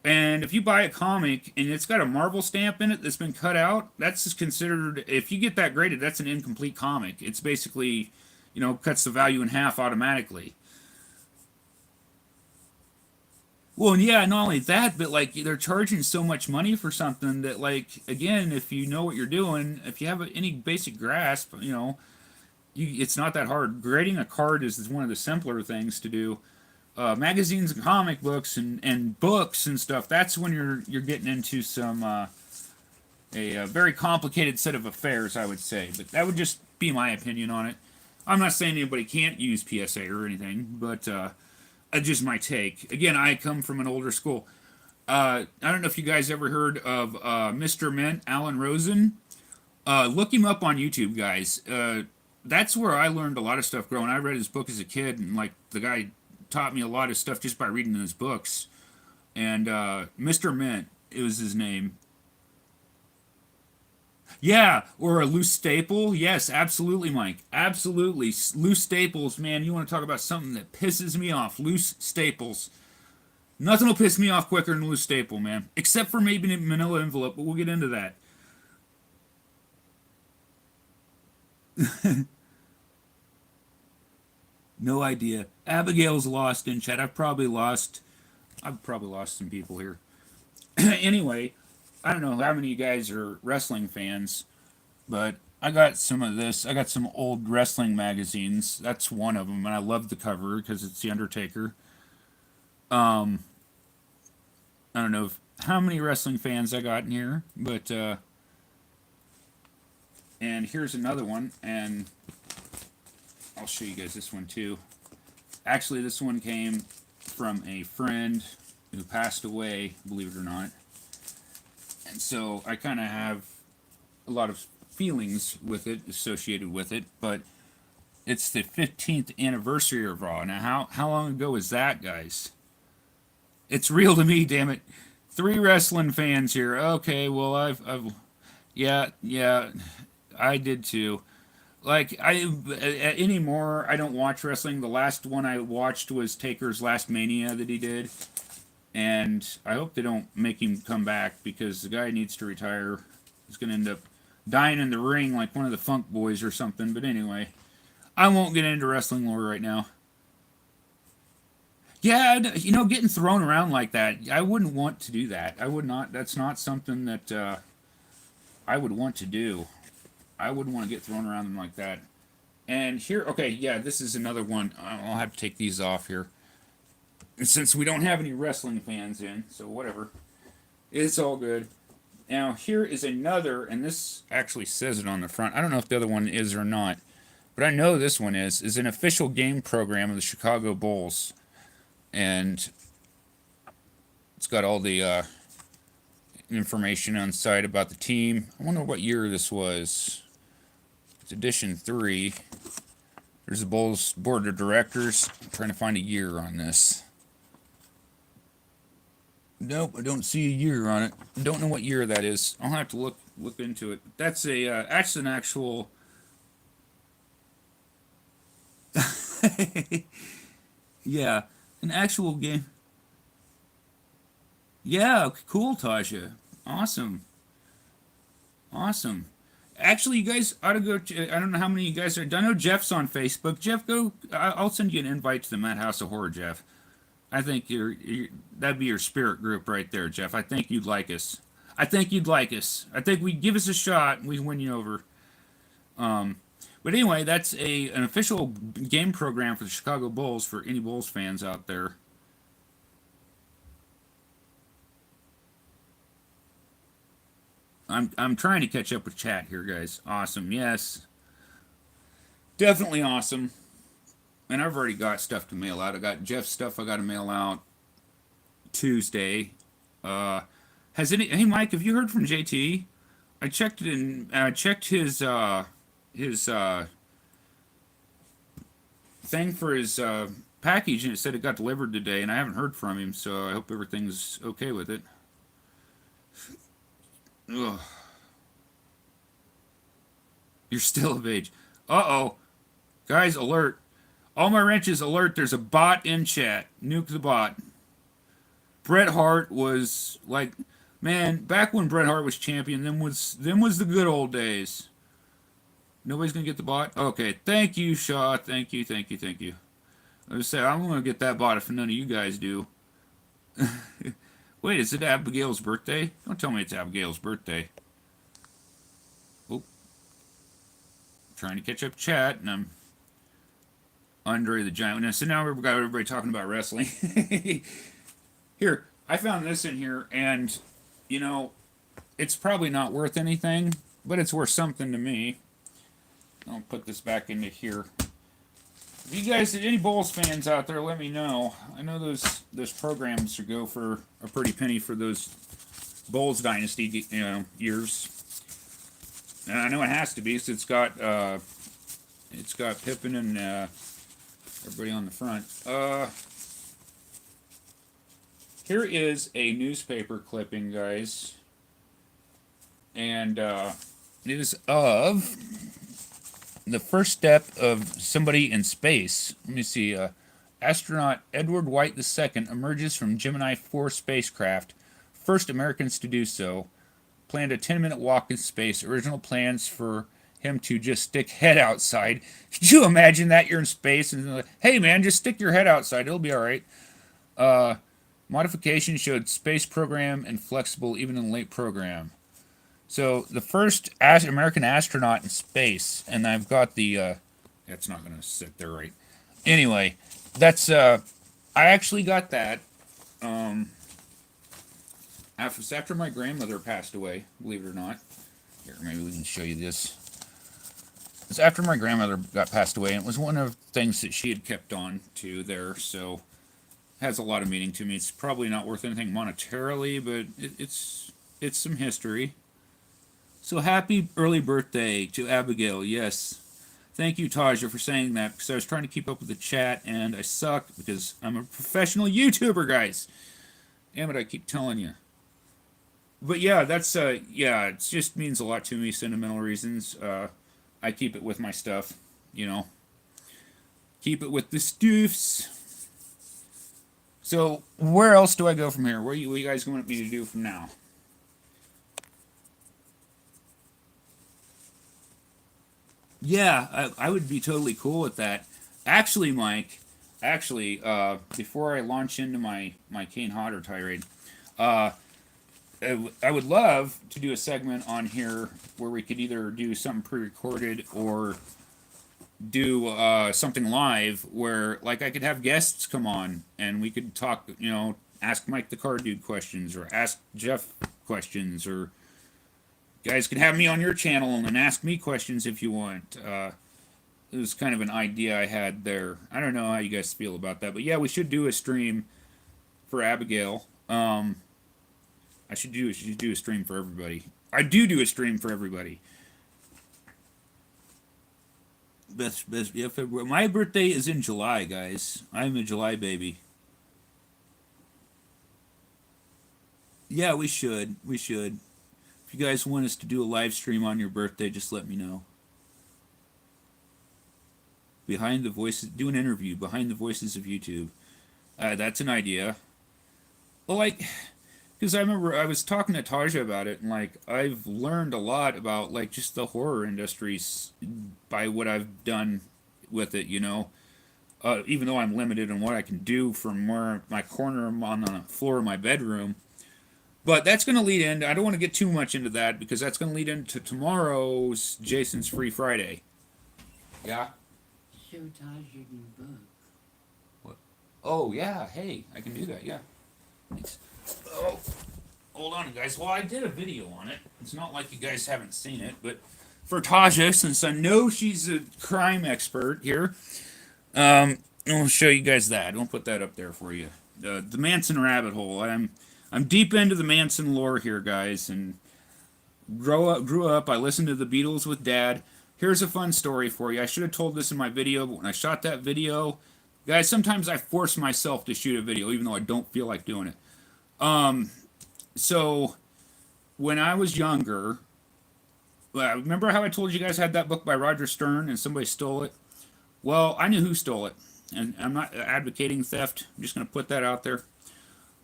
Speaker 1: And if you buy a comic and it's got a Marvel stamp in it that's been cut out, that's considered, if you get that graded, that's an incomplete comic. It's basically, you know, cuts the value in half automatically. Well, and yeah, not only that, but like they're charging so much money for something that, like, again, if you know what you're doing, if you have any basic grasp, you know, it's not that hard. Grading a card is one of the simpler things to do. Magazines and comic books and books and stuff, that's when you're getting into some a very complicated set of affairs, I would say. But that would just be my opinion on it. I'm not saying anybody can't use PSA or anything, but just my take. Again, I come from an older school. I don't know if you guys ever heard of Mr. Mint, Alan Rosen. Look him up on YouTube, guys. That's where I learned a lot of stuff growing. I read his book as a kid, and like the guy taught me a lot of stuff just by reading his books. And Mr. Mint, it was his name. Yeah, or a loose staple. Yes, absolutely, Mike. Absolutely. Loose staples, man. You want to talk about something that pisses me off? Loose staples. Nothing will piss me off quicker than a loose staple, man. Except for maybe a manila envelope, but we'll get into that. No idea. Abigail's lost in chat. I've probably lost some people here. Anyway, I don't know how many of you guys are wrestling fans, but I got some of this. I got some old wrestling magazines. That's one of them, and I love the cover because it's the Undertaker. I don't know how many wrestling fans I got in here, but and here's another one, and I'll show you guys this one too. Actually, this one came from a friend who passed away, believe it or not. And so I kind of have a lot of feelings with it, associated with it, but it's the 15th anniversary of Raw. Now, how long ago is that, guys? It's real to me, damn it. 3 wrestling fans here. Okay, well, yeah, I did too. Like, anymore, I don't watch wrestling. The last one I watched was Taker's last Mania that he did. And I hope they don't make him come back because the guy needs to retire. He's going to end up dying in the ring like one of the Funk Boys or something. But anyway, I won't get into wrestling lore right now. Yeah, getting thrown around like that, I wouldn't want to do that. I would not. That's not something that I would want to do. I wouldn't want to get thrown around like that. And here, okay, yeah, this is another one. I'll have to take these off here. Since we don't have any wrestling fans in, so whatever. It's all good. Now, here is another, and this actually says it on the front. I don't know if the other one is or not, but I know this one is an official game program of the Chicago Bulls. And it's got all the information on site about the team. I wonder what year this was. It's edition 3. There's the Bulls board of directors. I'm trying to find a year on this. Nope, I don't see a year on it. I don't know what year that is. I'll have to look into it. That's actually an actual. Yeah, an actual game. Yeah, cool, Tasha. Awesome. Awesome. Actually, you guys ought to go. I don't know how many of you guys are. I know Jeff's on Facebook. Jeff, go. I'll send you an invite to the Madhouse of Horror, Jeff. I think that'd be your spirit group right there, Jeff. I think you'd like us. I think you'd like us. I think we give us a shot and we win you over. But anyway, that's an official game program for the Chicago Bulls for any Bulls fans out there. I'm trying to catch up with chat here, guys. Awesome, yes, definitely awesome. And I've already got stuff to mail out. I got Jeff's stuff I got to mail out Tuesday. Hey Mike, have you heard from JT? I checked it in. I checked his thing for his package, and it said it got delivered today, and I haven't heard from him. So I hope everything's okay with it. Ugh. You're still of age. Uh-oh. Guys, alert. All my wrenches, alert. There's a bot in chat. Nuke the bot. Bret Hart was like, man, back when Bret Hart was champion, them was the good old days. Nobody's gonna get the bot? Okay. Thank you, Shaw. Thank you. I was say I'm gonna get that bot if none of you guys do. Wait, is it Abigail's birthday? Don't tell me it's Abigail's birthday. Oh. Trying to catch up chat, and I'm Andre the Giant. Now, so now we've got everybody talking about wrestling. Here, I found this in here, and, it's probably not worth anything, but it's worth something to me. I'll put this back into here. If you guys, any Bulls fans out there, let me know. I know those programs go for a pretty penny for those Bulls dynasty, years. And I know it has to be, so it's got Pippen and everybody on the front. Here is a newspaper clipping, guys, and is of the first step of somebody in space. Let me see. Astronaut Edward White II emerges from Gemini 4 spacecraft, first Americans to do so. Planned a 10-minute walk in space. Original plans for him to just stick head outside. Could you imagine that? You're in space and like, hey man, just stick your head outside. It'll be all right. Modification showed space program and flexible even in late program. So the first American astronaut in space, and I've got the. That's not going to sit there right. Anyway, that's. I actually got that. After my grandmother passed away, believe it or not. Here, maybe we can show you this. It's after my grandmother got passed away, and it was one of the things that she had kept on to there, so it has a lot of meaning to me. It's probably not worth anything monetarily, but it's some history. So happy early birthday to Abigail, yes. Thank you, Taja, for saying that, because I was trying to keep up with the chat, and I suck, because I'm a professional YouTuber, guys. Damn it, I keep telling you. But yeah, that's, yeah, it just means a lot to me, sentimental reasons. I keep it with my stuff, you know. Keep it with the stuffs. So, where else do I go from here? What you guys want me to do from now? Yeah, I would be totally cool with that. Actually, Mike, before I launch into my Kane Hodder tirade, I would love to do a segment on here where we could either do something pre-recorded or do something live where, like, I could have guests come on and we could talk, you know, ask Mike the Card Dude questions or ask Jeff questions, or you guys can have me on your channel and ask me questions if you want. It was kind of an idea I had there. I don't know how you guys feel about that, but yeah, we should do a stream for Abigail. I should do a stream for everybody. I do a stream for everybody. Best, yeah, February. My birthday is in July, guys. I'm a July baby. Yeah, we should. If you guys want us to do a live stream on your birthday, just let me know. Behind the Voices, do an interview, Behind the Voices of YouTube. That's an idea. Well, like, because I remember I was talking to Taja about it, and, like, I've learned a lot about, like, just the horror industries by what I've done with it, you know? Even though I'm limited in what I can do from where my corner on the floor of my bedroom. But that's going to lead into, I don't want to get too much into that, because that's going to lead into tomorrow's Jason's Free Friday. Yeah?
Speaker 2: Show Taj your new book.
Speaker 1: What? Oh, yeah, hey, I can do that, yeah. Thanks. Oh, hold on, guys. Well, I did a video on it. It's not like you guys haven't seen it, but for Taja, since I know she's a crime expert here, I'll show you guys that. I'll put that up there for you. The Manson rabbit hole. I'm deep into the Manson lore here, guys, and grew up. I listened to the Beatles with Dad. Here's a fun story for you. I should have told this in my video, but when I shot that video, guys, sometimes I force myself to shoot a video, even though I don't feel like doing it. So when I was younger, remember how I told you guys I had that book by Roger Stern and somebody stole it? Well, I knew who stole it, and I'm not advocating theft. I'm just going to put that out there.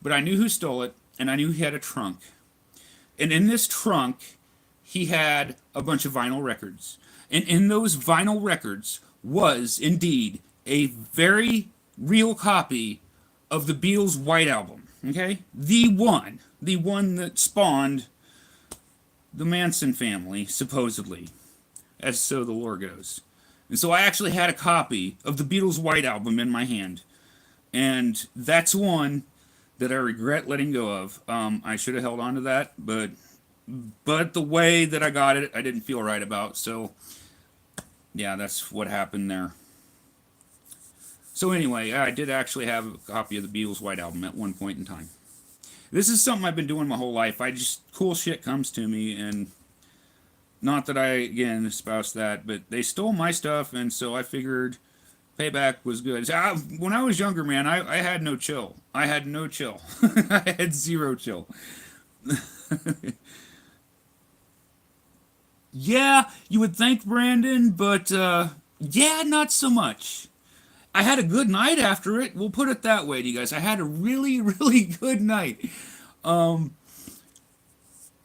Speaker 1: But I knew who stole it, and I knew he had a trunk. And in this trunk, he had a bunch of vinyl records. And in those vinyl records was, indeed, a very real copy of the Beatles' White Album. Okay? The one that spawned the Manson family, supposedly, as so the lore goes. And so I actually had a copy of the Beatles' White Album in my hand. And that's one that I regret letting go of. I should have held on to that, but the way that I got it, I didn't feel right about. So, yeah, that's what happened there. So anyway, I did actually have a copy of the Beatles' White Album at one point in time. This is something I've been doing my whole life. Cool shit comes to me, and not that I, again, espouse that, but they stole my stuff, and so I figured payback was good. When I was younger, man, I had no chill. I had no chill. I had zero chill. Yeah, you would think, Brandon, but yeah, not so much. I had a good night after it. We'll put it that way to you guys. I had a really, really good night. I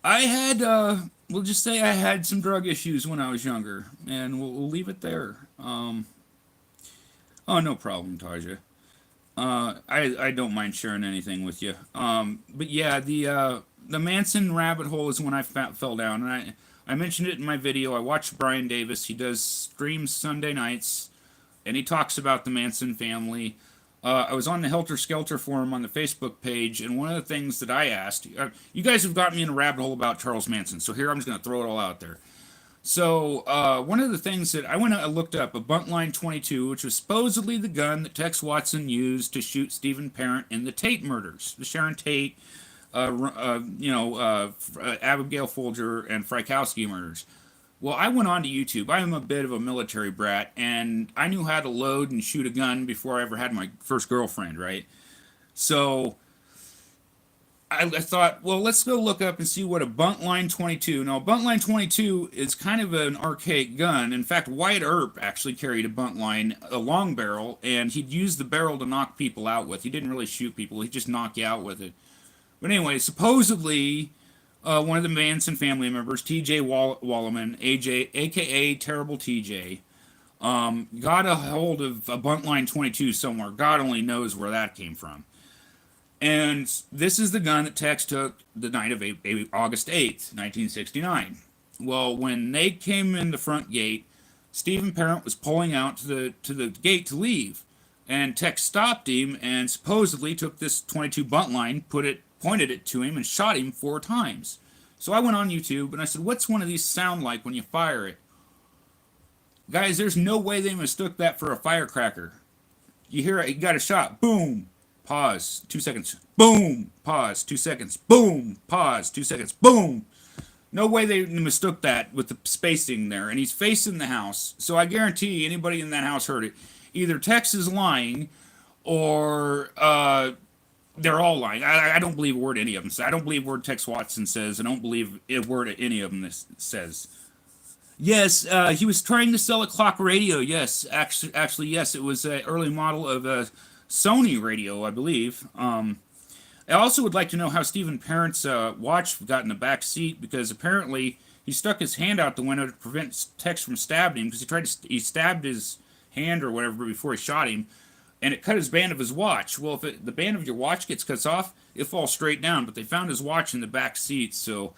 Speaker 1: had, we'll just say I had some drug issues when I was younger, and we'll leave it there. Oh, no problem, Tarja. I don't mind sharing anything with you. But yeah, the Manson rabbit hole is when I fell down, and I mentioned it in my video. I watched Brian Davis. He does streams Sunday nights, and he talks about the Manson family. I was on the Helter Skelter forum on the Facebook page, and one of the things that I asked, you guys have got me in a rabbit hole about Charles Manson, so here I'm just going to throw it all out there. So, one of the things that I went and looked up, a Buntline 22, which was supposedly the gun that Tex Watson used to shoot Stephen Parent in the Tate murders, the Sharon Tate, Abigail Folger, and Frykowski murders. Well, I went on to YouTube. I am a bit of a military brat, and I knew how to load and shoot a gun before I ever had my first girlfriend, right? So I thought, well, let's go look up and see what a Buntline 22. Now, Buntline 22 is kind of an archaic gun. In fact, Wyatt Earp actually carried a Buntline, a long barrel, and he'd use the barrel to knock people out with. He didn't really shoot people, he'd just knock you out with it. But anyway, supposedly, one of the Manson family members, TJ Wallerman, aka Terrible TJ, got a hold of a Buntline 22 somewhere. God only knows where that came from. And this is the gun that Tex took the night of August 8th, 1969. Well, when they came in the front gate, Stephen Parent was pulling out to the gate to leave. And Tex stopped him and supposedly took this 22 Buntline, pointed it to him, and shot him 4 times. So I went on YouTube and I said, what's one of these sound like when you fire it? Guys, there's no way they mistook that for a firecracker. You hear it, you got a shot, boom, pause, 2 seconds, boom, pause, 2 seconds, boom, pause, 2 seconds, boom. No way they mistook that with the spacing there. And he's facing the house, so I guarantee anybody in that house heard it. Either Tex is lying, or they're all lying. I don't believe a word any of them say. I don't believe a word Tex Watson says. I don't believe a word any of them says. Yes, he was trying to sell a clock radio. Yes, actually, yes, it was an early model of a Sony radio, I believe. I also would like to know how Stephen Parent's watch got in the back seat, because apparently he stuck his hand out the window to prevent Tex from stabbing him, because he stabbed his hand or whatever before he shot him, and it cut his band of his watch. Well, if the band of your watch gets cut off, it falls straight down, but they found his watch in the back seat, so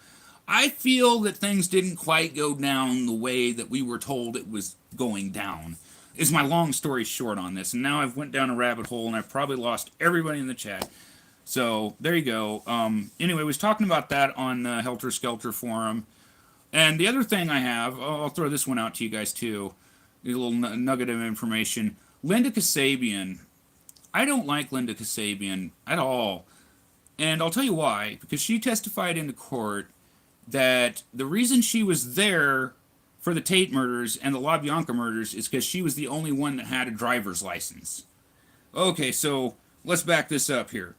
Speaker 1: I feel that things didn't quite go down the way that we were told it was going down, is my long story short on this. And now I've went down a rabbit hole, and I've probably lost everybody in the chat. So, there you go. Anyway, I was talking about that on the Helter Skelter forum. And the other thing I have, I'll throw this one out to you guys too, a little nugget of information. Linda Kasabian. I don't like Linda Kasabian at all. And I'll tell you why. Because she testified into court that the reason she was there for the Tate murders and the LaBianca murders is because she was the only one that had a driver's license. Okay, so let's back this up here.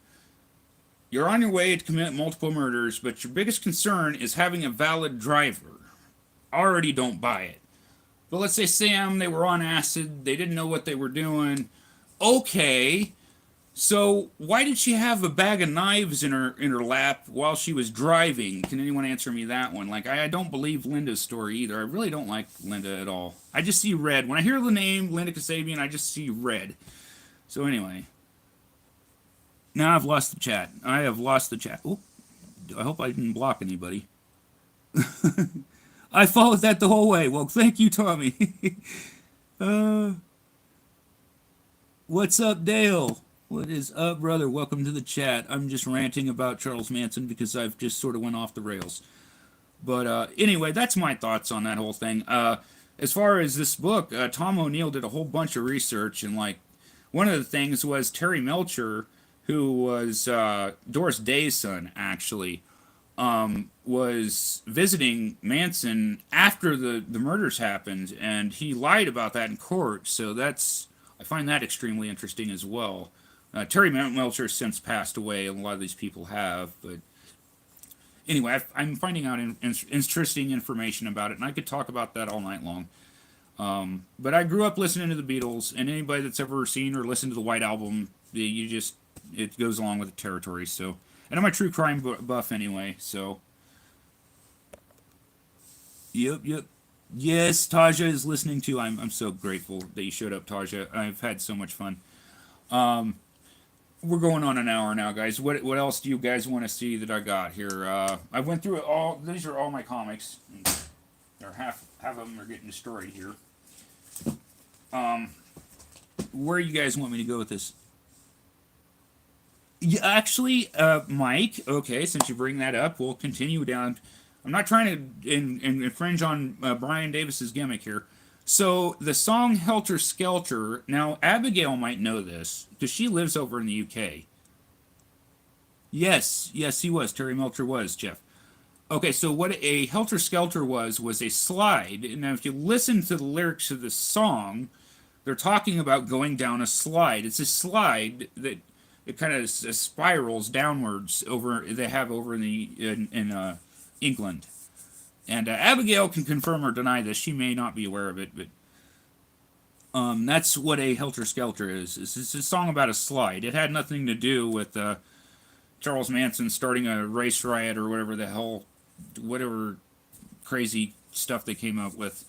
Speaker 1: You're on your way to commit multiple murders, but your biggest concern is having a valid driver. Already don't buy it. But let's say Sam, they were on acid, they didn't know what they were doing. Okay, so why did she have a bag of knives in her lap while she was driving? Can anyone answer me that one? Like, I don't believe Linda's story either. I really don't like Linda at all. I just see red. When I hear the name Linda Kasabian, I just see red. So anyway. Now I've lost the chat. I have lost the chat. Oh, I hope I didn't block anybody. I followed that the whole way. Well, thank you, Tommy. What's up, Dale? What is up, brother? Welcome to the chat. I'm just ranting about Charles Manson because I've just sort of went off the rails. But anyway, that's my thoughts on that whole thing. As far as this book, Tom O'Neill did a whole bunch of research, and like one of the things was Terry Melcher, who was Doris Day's son, actually, was visiting Manson after the murders happened, and he lied about that in court, so I find that extremely interesting as well. Terry Melcher has since passed away, and a lot of these people have, but Anyway, I'm finding out interesting information about it, and I could talk about that all night long. But I grew up listening to the Beatles, and anybody that's ever seen or listened to the White Album, it goes along with the territory. So, and I'm a true crime buff anyway. So, yep. Yes, Taja is listening too. I'm so grateful that you showed up, Taja. I've had so much fun. We're going on an hour now, guys. What else do you guys want to see that I got here? I went through it all. These are all my comics. Or half of them are getting destroyed here. Where you guys want me to go with this? Yeah, actually, Mike. Okay, since you bring that up, we'll continue down. I'm not trying to infringe on Brian Davis's gimmick here. So the song Helter Skelter. Now Abigail might know this because she lives over in the UK. Yes, he was. Terry Melcher was, Jeff. Okay, so what a Helter Skelter was a slide. Now, if you listen to the lyrics of the song, they're talking about going down a slide. It's a slide that it kind of spirals downwards over. They have over in England, and Abigail can confirm or deny this. She may not be aware of it, but that's what a Helter Skelter is. It's a song about a slide. It had nothing to do with Charles Manson starting a race riot or whatever crazy stuff they came up with.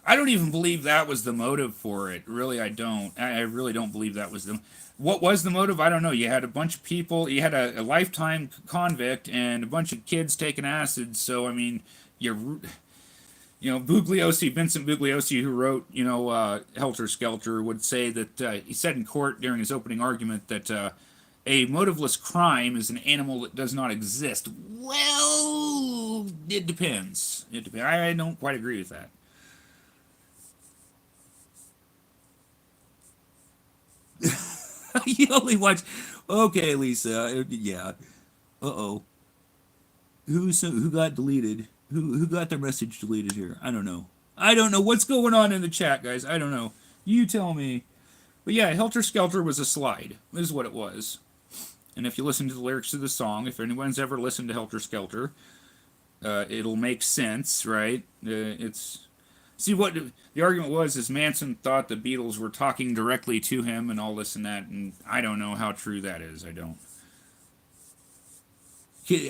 Speaker 1: I don't even believe that was the motive for it. Really, I don't. I really don't believe that was the. What was the motive? I don't know. You had a bunch of people. You had a lifetime convict and a bunch of kids taking acid. So I mean, Bugliosi, Vincent Bugliosi, who wrote Helter Skelter, would say that he said in court during his opening argument that a motiveless crime is an animal that does not exist. Well, it depends. I don't quite agree with that. You only watch. Okay, Lisa. Yeah. Uh-oh. Who got deleted? Who got their message deleted here? I don't know. What's going on in the chat, guys. I don't know. You tell me. But yeah, Helter Skelter was a slide. Is what it was. And if you listen to the lyrics of the song, if anyone's ever listened to Helter Skelter, it'll make sense, right? See, what the argument was is Manson thought the Beatles were talking directly to him and all this and that, and I don't know how true that is. I don't.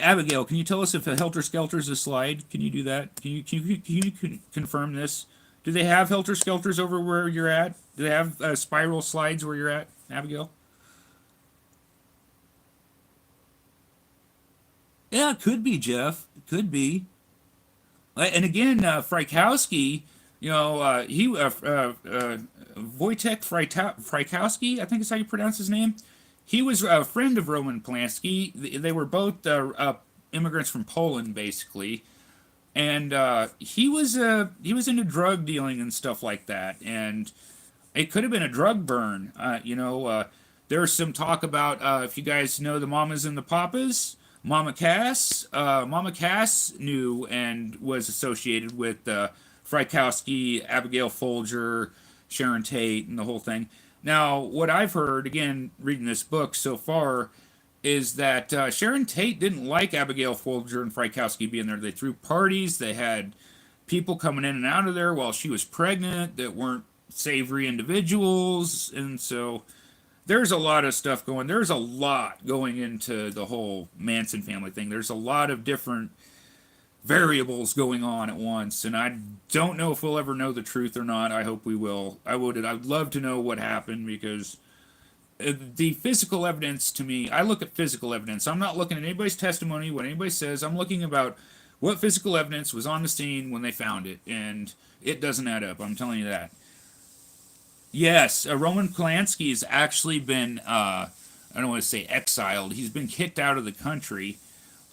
Speaker 1: Abigail, can you tell us if a Helter Skelter is a slide? Can you do that? Can you confirm this? Do they have Helter Skelters over where you're at? Do they have spiral slides where you're at, Abigail? Yeah, it could be, Jeff. It could be. And again, Frykowski, Wojtek Frykowski, I think is how you pronounce his name. He was a friend of Roman Polanski. They were both immigrants from Poland, basically, and he was into drug dealing and stuff like that. And it could have been a drug burn. There's some talk about if you guys know the Mamas and the Papas. Mama Cass knew and was associated with Frykowski, Abigail Folger, Sharon Tate, and the whole thing. Now, what I've heard, again, reading this book so far, is that Sharon Tate didn't like Abigail Folger and Frykowski being there. They threw parties. They had people coming in and out of there while she was pregnant that weren't savory individuals. And so there's a lot of stuff going. There's a lot going into the whole Manson family thing. There's a lot of different variables going on at once, and I don't know if we'll ever know the truth or not. I hope we will. I'd love to know what happened, because the physical evidence, to me, I look at physical evidence. I'm not looking at anybody's testimony, what anybody says. I'm looking about what physical evidence was on the scene when they found it, and it doesn't add up. I'm telling you that. Yes, Roman Polanski has actually been, I don't want to say exiled. He's been kicked out of the country.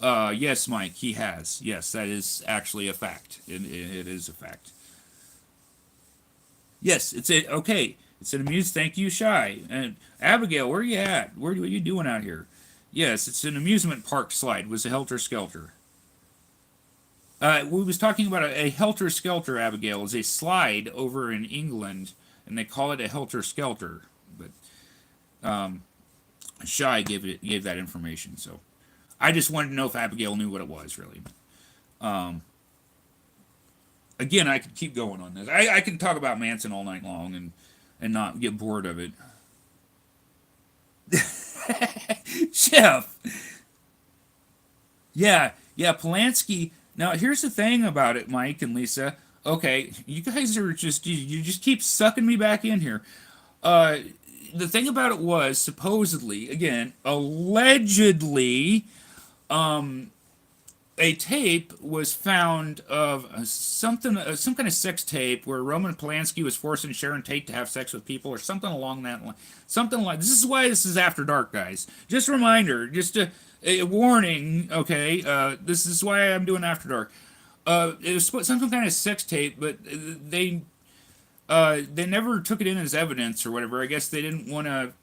Speaker 1: Yes, Mike, he has. Yes, that is actually a fact. It is a fact. Yes, okay. It's an amusement. Thank you, Shy. And Abigail, where are you at? What are you doing out here? Yes, it's an amusement park slide. It was a Helter Skelter. We was talking about a Helter Skelter, Abigail, is a slide over in England, and they call it a Helter Skelter. But Shy gave that information, so I just wanted to know if Abigail knew what it was, really. Again, I could keep going on this. I could talk about Manson all night long and not get bored of it. Jeff. Yeah, Polanski. Now, here's the thing about it, Mike and Lisa. Okay, you guys are just, you just keep sucking me back in here. The thing about it was, supposedly, again, allegedly, a tape was found of something, some kind of sex tape where Roman Polanski was forcing Sharon Tate to have sex with people, or something along that line. Something like this is why this is After Dark, guys. Just a reminder, just a warning. Okay, this is why I'm doing After Dark. It was some kind of sex tape, but they never took it in as evidence or whatever. I guess they didn't want to,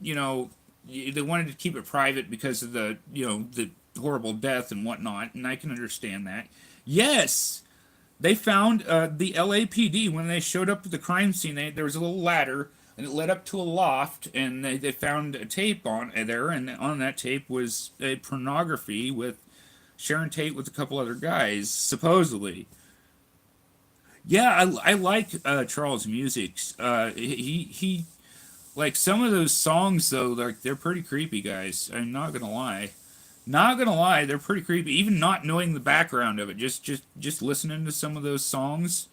Speaker 1: they wanted to keep it private because of the, the horrible death and whatnot, and I can understand that. Yes, they found the LAPD when they showed up at the crime scene. There was a little ladder, and it led up to a loft, and they found a tape on there, and on that tape was a pornography with Sharon Tate with a couple other guys, supposedly. Yeah, I like Charles' music. He like some of those songs though, like they're pretty creepy, guys. I'm not gonna lie. Not gonna lie, they're pretty creepy. Even not knowing the background of it, just listening to some of those songs,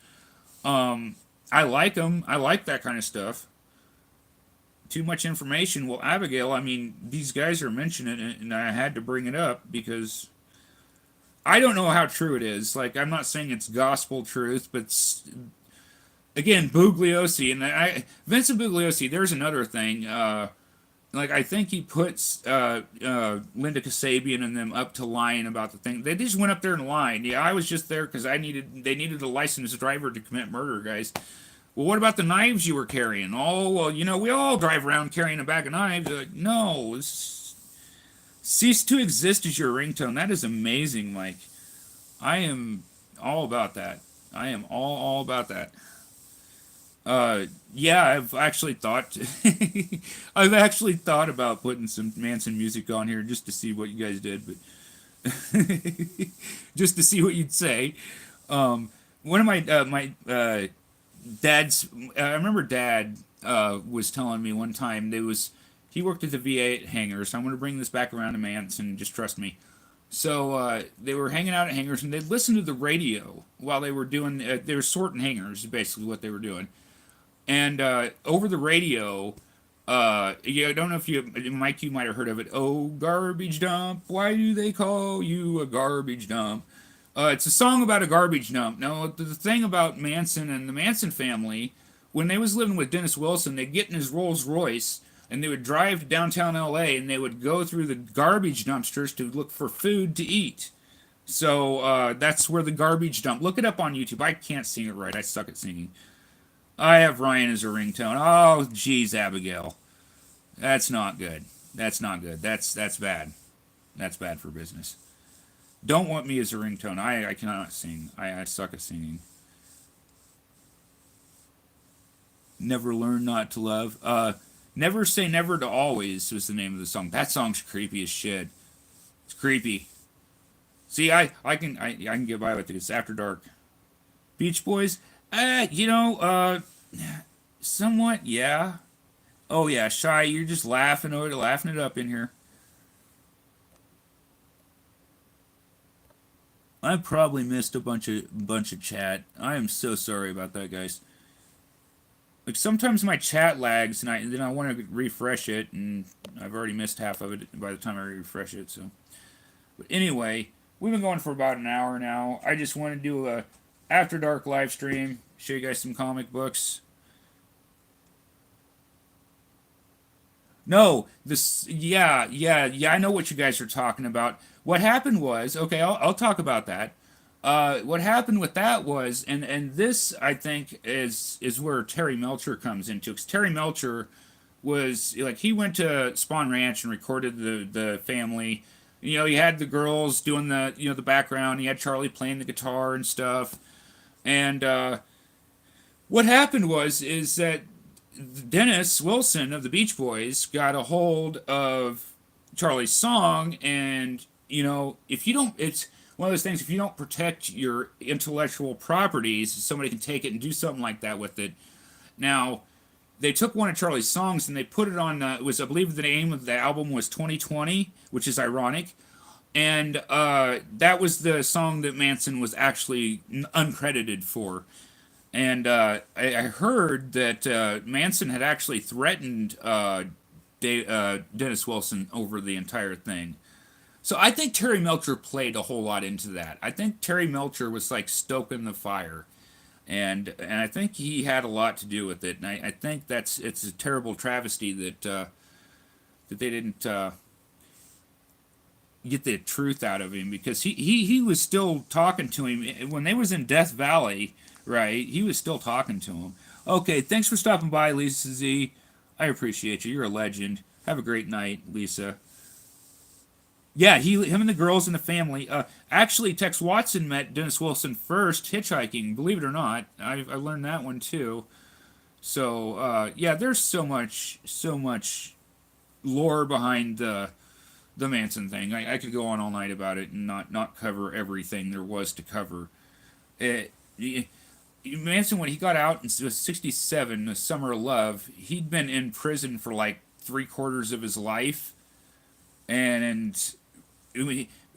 Speaker 1: I like them. I like that kind of stuff. Too much information. Well, Abigail, I mean, these guys are mentioning it, and I had to bring it up because I don't know how true it is. Like, I'm not saying it's gospel truth, but again, Bugliosi and Vincent Bugliosi. There's another thing. Like, I think he puts Linda Kasabian and them up to lying about the thing. They just went up there and lied. Yeah, I was just there because they needed a licensed driver to commit murder, guys. Well, what about the knives you were carrying? Oh, well, we all drive around carrying a bag of knives. Like, no, cease to exist as your ringtone. That is amazing, Mike. I am all about that. I am all about that. Yeah, I've actually thought about putting some Manson music on here just to see what you guys did, but just to see what you'd say. One of my dad's, I remember Dad was telling me one time he worked at the VA hangars. So I'm going to bring this back around to Manson. Just trust me. So they were hanging out at hangars, and they'd listen to the radio while they were doing. They were sorting hangars, basically what they were doing. And over the radio, I don't know if Mike, you might have heard of it. Oh, garbage dump! Why do they call you a garbage dump? It's a song about a garbage dump. Now, the thing about Manson and the Manson family, when they was living with Dennis Wilson, they'd get in his Rolls Royce, and they would drive to downtown LA, and they would go through the garbage dumpsters to look for food to eat. So that's where the garbage dump. Look it up on YouTube. I can't sing it right. I suck at singing. I have Ryan as a ringtone. Oh, geez, Abigail. That's not good. That's not good. That's bad. That's bad for business. Don't want me as a ringtone. I cannot sing. I suck at singing. Never learn not to love. Never Say Never to Always was the name of the song. That song's creepy as shit. It's creepy. See, I can get by with it. It's After Dark. Beach Boys. Somewhat, yeah. Oh yeah, Shy, you're just laughing it up in here. I probably missed a bunch of chat. I am so sorry about that, guys. Like sometimes my chat lags, and then I want to refresh it, and I've already missed half of it by the time I refresh it. So, but anyway, we've been going for about an hour now. I just want to do a After Dark live stream, show you guys some comic books. No, I know what you guys are talking about. What happened was, okay, I'll talk about that. What happened with that was, and this I think is where Terry Melcher comes into, because Terry Melcher was like, he went to Spawn Ranch and recorded the family. He had the girls doing the background. He had Charlie playing the guitar and stuff. And what happened is that Dennis Wilson of the Beach Boys got a hold of Charlie's song, and if you don't, it's one of those things. If you don't protect your intellectual properties, somebody can take it and do something like that with it. Now, they took one of Charlie's songs and they put it on. It was, I believe, the name of the album was 2020, which is ironic. And that was the song that Manson was actually uncredited for. And I heard that Manson had actually threatened Dennis Wilson over the entire thing. So I think Terry Melcher played a whole lot into that. I think Terry Melcher was like stoking the fire, and I think he had a lot to do with it. And I think it's a terrible travesty that they didn't get the truth out of him, because he was still talking to him when they was in Death Valley, right? He was still talking to him. Okay, thanks for stopping by, Lisa Z. I appreciate you. You're a legend. Have a great night, Lisa. Yeah, him and the girls and the family. Actually, Tex Watson met Dennis Wilson first hitchhiking. Believe it or not, I learned that one too. So yeah, there's so much lore behind the Manson thing. I could go on all night about it and not cover everything there was to cover. Manson, when he got out in '67, the Summer of Love, he'd been in prison for like 3/4 of his life, and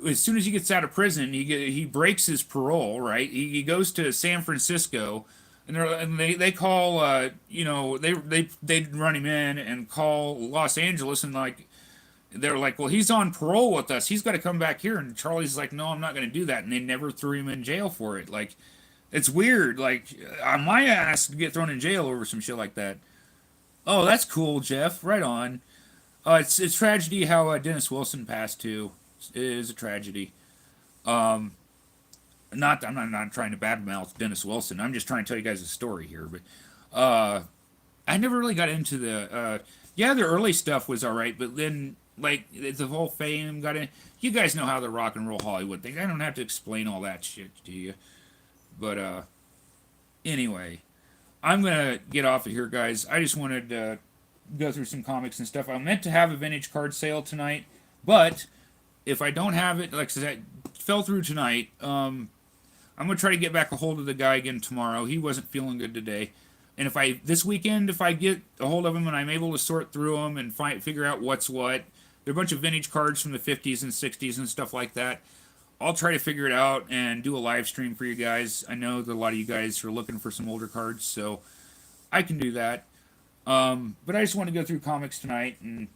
Speaker 1: as soon as he gets out of prison, he breaks his parole. Right, he goes to San Francisco, and they call they run him in and call Los Angeles, and like they're like, well, he's on parole with us, he's got to come back here, and Charlie's like, no, I'm not going to do that, and they never threw him in jail for it. Like, it's weird. Like, I might ask to get thrown in jail over some shit like that. Oh, that's cool, Jeff. Right on. It's tragedy how Dennis Wilson passed too. It is a tragedy. I'm not trying to badmouth Dennis Wilson. I'm just trying to tell you guys a story here. But I never really got into the yeah, the early stuff was all right, but then like the whole fame got in. You guys know how the Rock and Roll Hollywood thing. I don't have to explain all that shit to you. But anyway, I'm gonna get off of here, guys. I just wanted to go through some comics and stuff. I meant to have a vintage card sale tonight, but if I don't have it, like I said, I fell through tonight. I'm gonna try to get back a hold of the guy again tomorrow. He wasn't feeling good today, and this weekend, if I get a hold of him and I'm able to sort through them and figure out what's what, there are a bunch of vintage cards from the 50s and 60s and stuff like that. I'll try to figure it out and do a live stream for you guys. I know that a lot of you guys are looking for some older cards, so I can do that. But I just want to go through comics tonight, and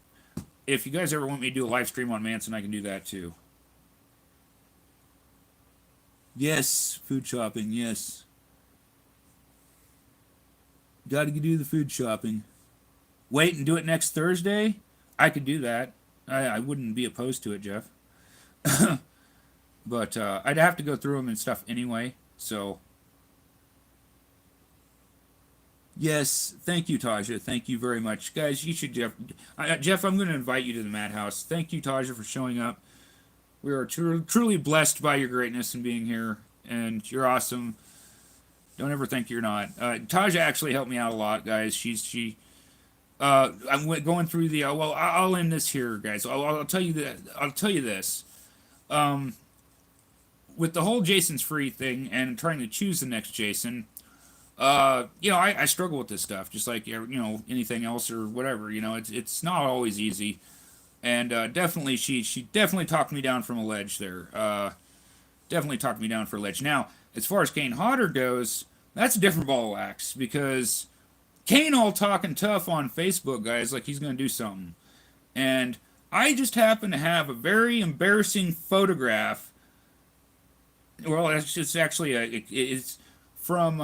Speaker 1: if you guys ever want me to do a live stream on Manson, I can do that too. Yes, food shopping, yes. Gotta do the food shopping. Wait and do it next Thursday? I could do that. I wouldn't be opposed to it, Jeff. But I'd have to go through them and stuff anyway, so. Yes, thank you, Taja. Thank you very much. Guys, you should, Jeff, I'm going to invite you to the Madhouse. Thank you, Taja, for showing up. We are truly blessed by your greatness and being here, and you're awesome. Don't ever think you're not. Taja actually helped me out a lot, guys. I'm going through the, well, I'll end this here, guys. I'll tell you that. I'll tell you this. With the whole Jason's Free thing and trying to choose the next Jason, I struggle with this stuff, just like, anything else or whatever. It's not always easy. And definitely, she definitely talked me down from a ledge there. Definitely talked me down for a ledge. Now, as far as Kane Hodder goes, that's a different ball of wax, because Kane all talking tough on Facebook, guys, like he's going to do something. And I just happen to have a very embarrassing photograph. Well, it's actually it's from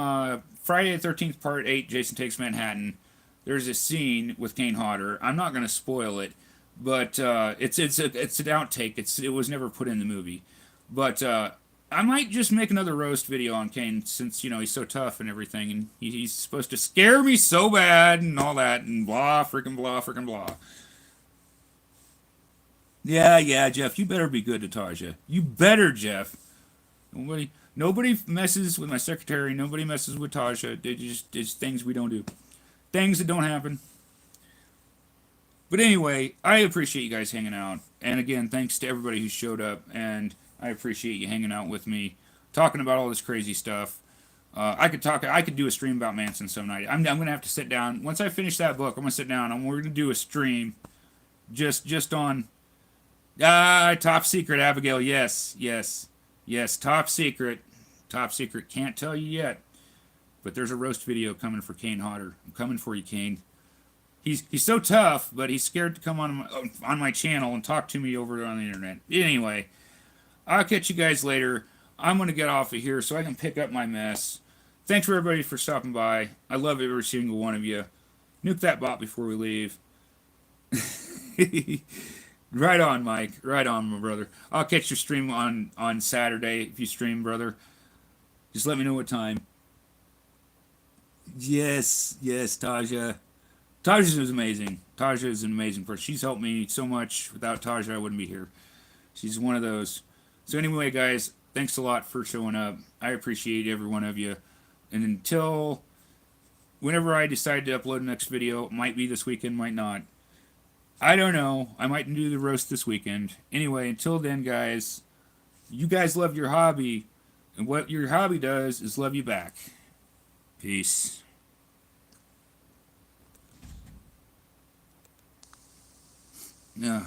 Speaker 1: Friday the 13th, Part 8, Jason Takes Manhattan. There's a scene with Kane Hodder. I'm not going to spoil it, but it's an outtake. It was never put in the movie. But I might just make another roast video on Kane, since, he's so tough and everything, and he's supposed to scare me so bad and all that, and blah, freaking blah, freaking blah. Yeah, Jeff, you better be good to Taja. You better, Jeff. Nobody messes with my secretary. Nobody messes with Tasha. It's things we don't do. Things that don't happen. But anyway, I appreciate you guys hanging out. And again, thanks to everybody who showed up. And I appreciate you hanging out with me, talking about all this crazy stuff. I could do a stream about Manson some night. I'm gonna have to sit down once I finish that book. I'm gonna sit down and we're gonna do a stream, just on top secret, Abigail. Yes, top secret, top secret. Can't tell you yet, but there's a roast video coming for Kane Hodder. I'm coming for you, Kane. He's so tough, but he's scared to come on my channel and talk to me over on the internet. Anyway, I'll catch you guys later. I'm going to get off of here so I can pick up my mess. Thanks for everybody for stopping by. I love every single one of you. Nuke that bot before we leave. Right on, Mike. Right on, my brother. I'll catch your stream on Saturday if you stream, brother. Just let me know what time. Yes, Taja. Taja is amazing. Taja is an amazing person. She's helped me so much. Without Taja, I wouldn't be here. She's one of those. So anyway, guys, thanks a lot for showing up. I appreciate every one of you. And until whenever I decide to upload the next video, it might be this weekend, might not. I don't know. I might do the roast this weekend. Anyway, until then, guys, you guys love your hobby. And what your hobby does is love you back. Peace. Yeah.